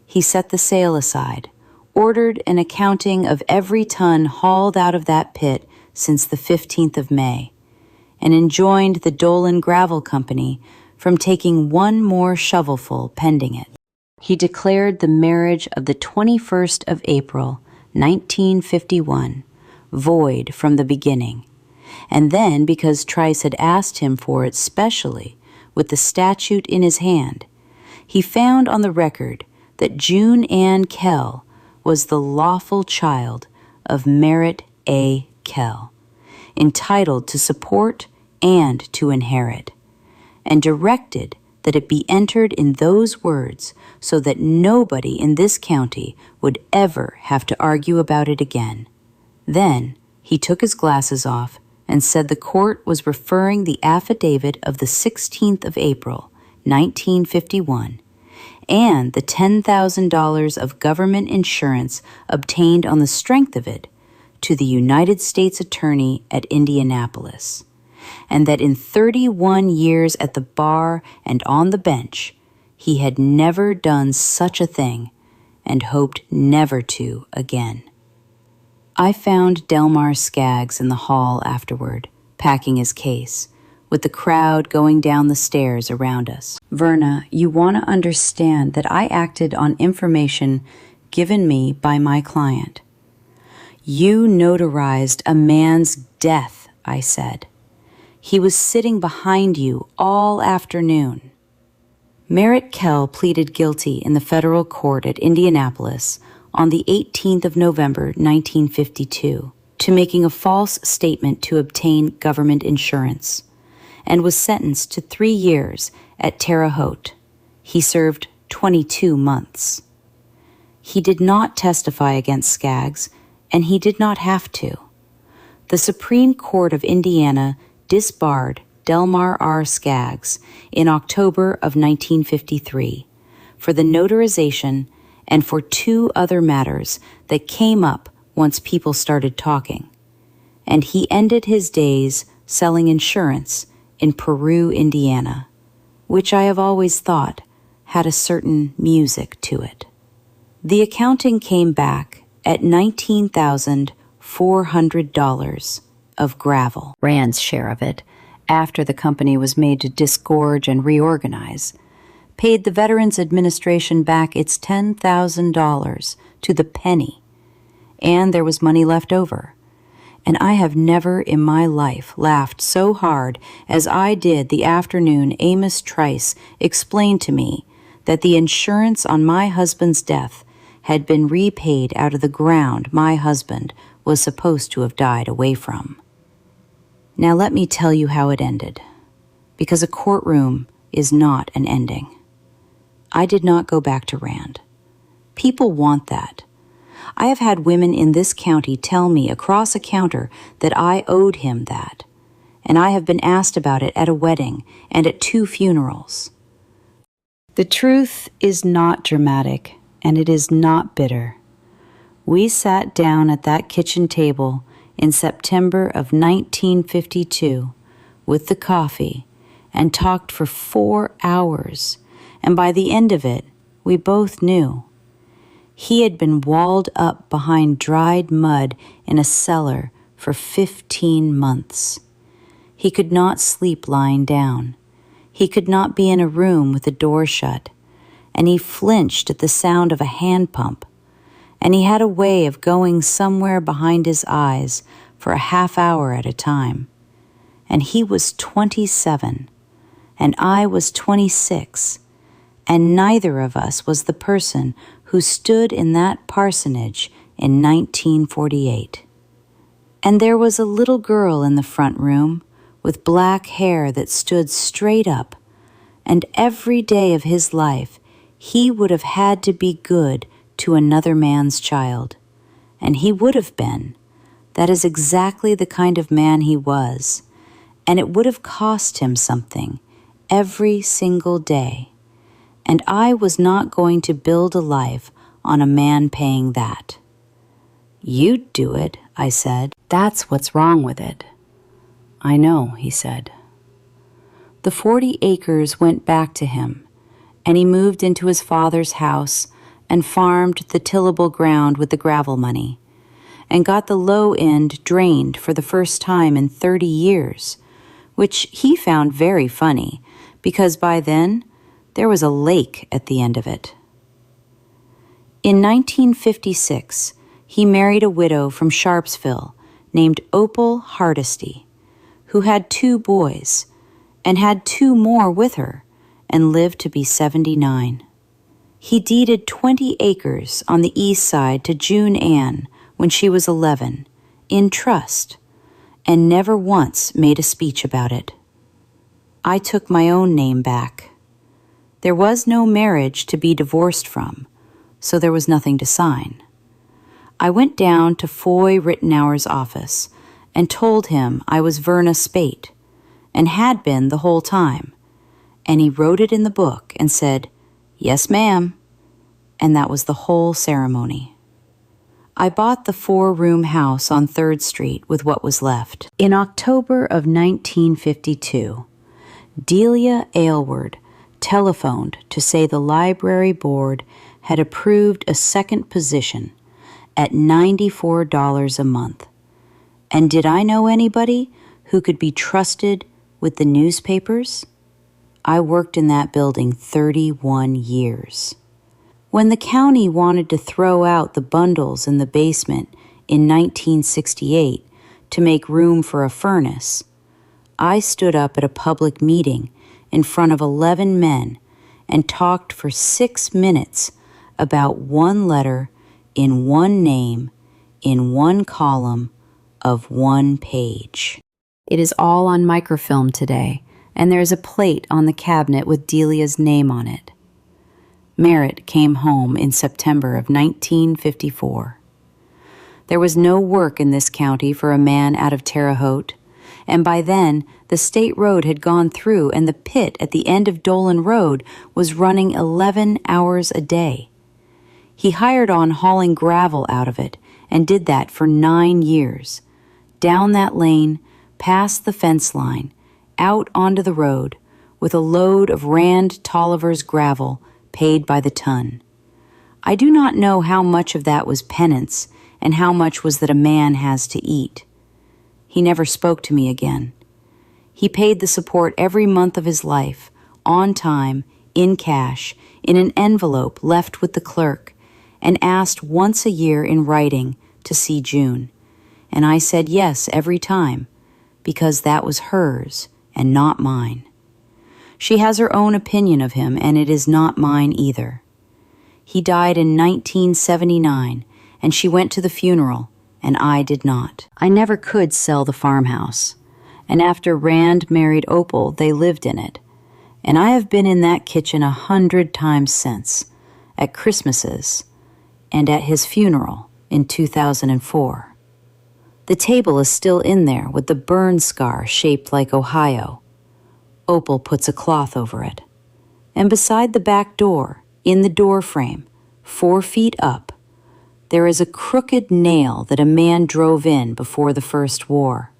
He set the sale aside, ordered an accounting of every ton hauled out of that pit since the 15th of May, and enjoined the Dolan Gravel Company from taking one more shovelful pending it. He declared the marriage of the 21st of April, 1951, void from the beginning, and then, because Trice had asked him for it specially, with the statute in his hand, he found on the record that June Ann Kell was the lawful child of Merritt A. Kell, entitled to support and to inherit, and directed that it be entered in those words so that nobody in this county would ever have to argue about it again. Then he took his glasses off and said the court was referring the affidavit of the 16th of April, 1951, and the $10,000 of government insurance obtained on the strength of it to the United States Attorney at Indianapolis, and that in 31 years at the bar and on the bench, he had never done such a thing and hoped never to again. I found Delmar Skaggs in the hall afterward, packing his case, with the crowd going down the stairs around us. Verna, you want to understand that I acted on information given me by my client. You notarized a man's death, I said. He was sitting behind you all afternoon. Merritt Kell pleaded guilty in the federal court at Indianapolis on the 18th of November, 1952, to making a false statement to obtain government insurance, and was sentenced to 3 years at Terre Haute. He served 22 months. He did not testify against Skaggs, and he did not have to. The Supreme Court of Indiana disbarred Delmar R. Skaggs in October of 1953 for the notarization and for 2 other matters that came up once people started talking, and he ended his days selling insurance in Peru, Indiana, which I have always thought had a certain music to it. The accounting came back at $19,400 of gravel, Rand's share of it, after the company was made to disgorge and reorganize, paid the Veterans Administration back its $10,000 to the penny, and there was money left over. And I have never in my life laughed so hard as I did the afternoon Amos Trice explained to me that the insurance on my husband's death had been repaid out of the ground my husband was supposed to have died away from. Now let me tell you how it ended, because a courtroom is not an ending. I did not go back to Rand. People want that. I have had women in this county tell me across a counter that I owed him that, and I have been asked about it at a wedding and at 2 funerals. The truth is not dramatic, and it is not bitter. We sat down at that kitchen table in September of 1952 with the coffee and talked for 4 hours, and by the end of it, we both knew. He had been walled up behind dried mud in a cellar for 15 months. He could not sleep lying down. He could not be in a room with the door shut, and he flinched at the sound of a hand pump, and he had a way of going somewhere behind his eyes for a half hour at a time. And he was 27, and I was 26, and neither of us was the person who stood in that parsonage in 1948. And there was a little girl in the front room with black hair that stood straight up, and every day of his life he would have had to be good to another man's child. And he would have been. That is exactly the kind of man he was, and it would have cost him something every single day. And I was not going to build a life on a man paying that. "You'd do it," I said. "That's what's wrong with it." "I know," he said. The 40 acres went back to him, and he moved into his father's house and farmed the tillable ground with the gravel money, and got the low end drained for the first time in 30 years, which he found very funny, because by then there was a lake at the end of it. In 1956, he married a widow from Sharpsville named Opal Hardesty, who had 2 boys, and had 2 more with her, and lived to be 79. He deeded 20 acres on the east side to June Ann when she was 11, in trust, and never once made a speech about it. I took my own name back. There was no marriage to be divorced from, so there was nothing to sign. I went down to Foy Rittenauer's office and told him I was Verna Speight, and had been the whole time, and he wrote it in the book and said, "Yes, ma'am," and that was the whole ceremony. I bought the 4-room house on 3rd Street with what was left. In October of 1952, Delia Aylward telephoned to say the library board had approved a second position at $94 a month. And did I know anybody who could be trusted with the newspapers? I worked in that building 31 years. When the county wanted to throw out the bundles in the basement in 1968 to make room for a furnace, I stood up at a public meeting in front of 11 men and talked for 6 minutes about 1 letter in 1 name in 1 column of 1 page. It is all on microfilm today, and there is a plate on the cabinet with Delia's name on it. Merritt came home in September of 1954. There was no work in this county for a man out of Terre Haute, and by then the state road had gone through and the pit at the end of Dolan Road was running 11 hours a day. He hired on hauling gravel out of it and did that for 9 years. Down that lane, past the fence line, out onto the road, with a load of Rand Tolliver's gravel paid by the ton. I do not know how much of that was penance and how much was that a man has to eat. He never spoke to me again. He paid the support every month of his life, on time, in cash, in an envelope left with the clerk, and asked once a year in writing to see June. And I said yes every time, because that was hers and not mine. She has her own opinion of him, and it is not mine either. He died in 1979, and she went to the funeral, and I did not. I never could sell the farmhouse, and after Rand married Opal, they lived in it, and I have been in that kitchen 100 times since, at Christmases, and at his funeral in 2004. The table is still in there with the burn scar shaped like Ohio. Opal puts a cloth over it. And beside the back door, in the door frame, 4 feet up, there is a crooked nail that a man drove in before the First War.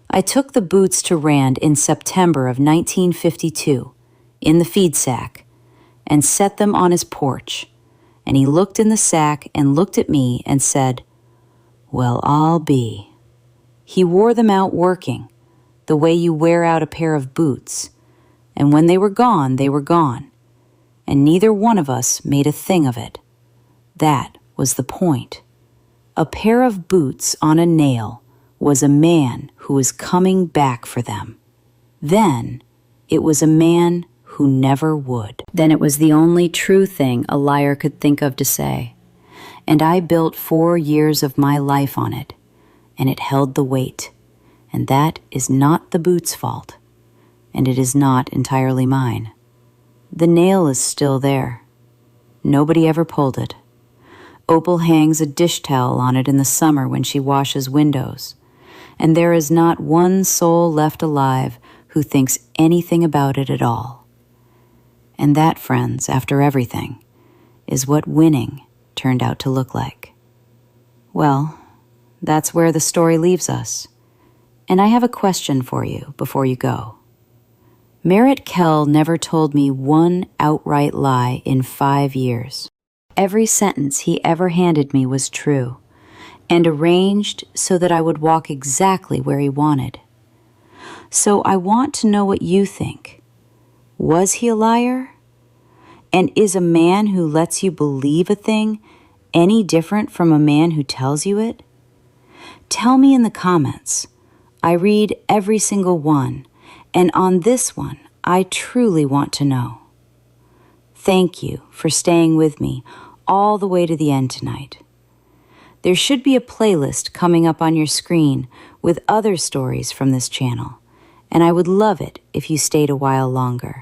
I took the boots to Rand in September of 1952, in the feed sack, and set them on his porch, and he looked in the sack and looked at me and said, "Well, I'll be." He wore them out working, the way you wear out a pair of boots, and when they were gone, and neither one of us made a thing of it. That was the point. A pair of boots on a nail was a man who was coming back for them. Then it was a man who never would. Then it was the only true thing a liar could think of to say. And I built 4 years of my life on it, and it held the weight. And that is not the boot's fault, and it is not entirely mine. The nail is still there. Nobody ever pulled it. Opal hangs a dish towel on it in the summer when she washes windows, and there is not one soul left alive who thinks anything about it at all. And that, friends, after everything, is what winning turned out to look like. Well, that's where the story leaves us. And I have a question for you before you go. Merritt Kell never told me one outright lie in 5 years. Every sentence he ever handed me was true, and arranged so that I would walk exactly where he wanted. So I want to know what you think. Was he a liar? And is a man who lets you believe a thing any different from a man who tells you it? Tell me in the comments. I read every single one, and on this one, I truly want to know. Thank you for staying with me all the way to the end tonight. There should be a playlist coming up on your screen with other stories from this channel, and I would love it if you stayed a while longer.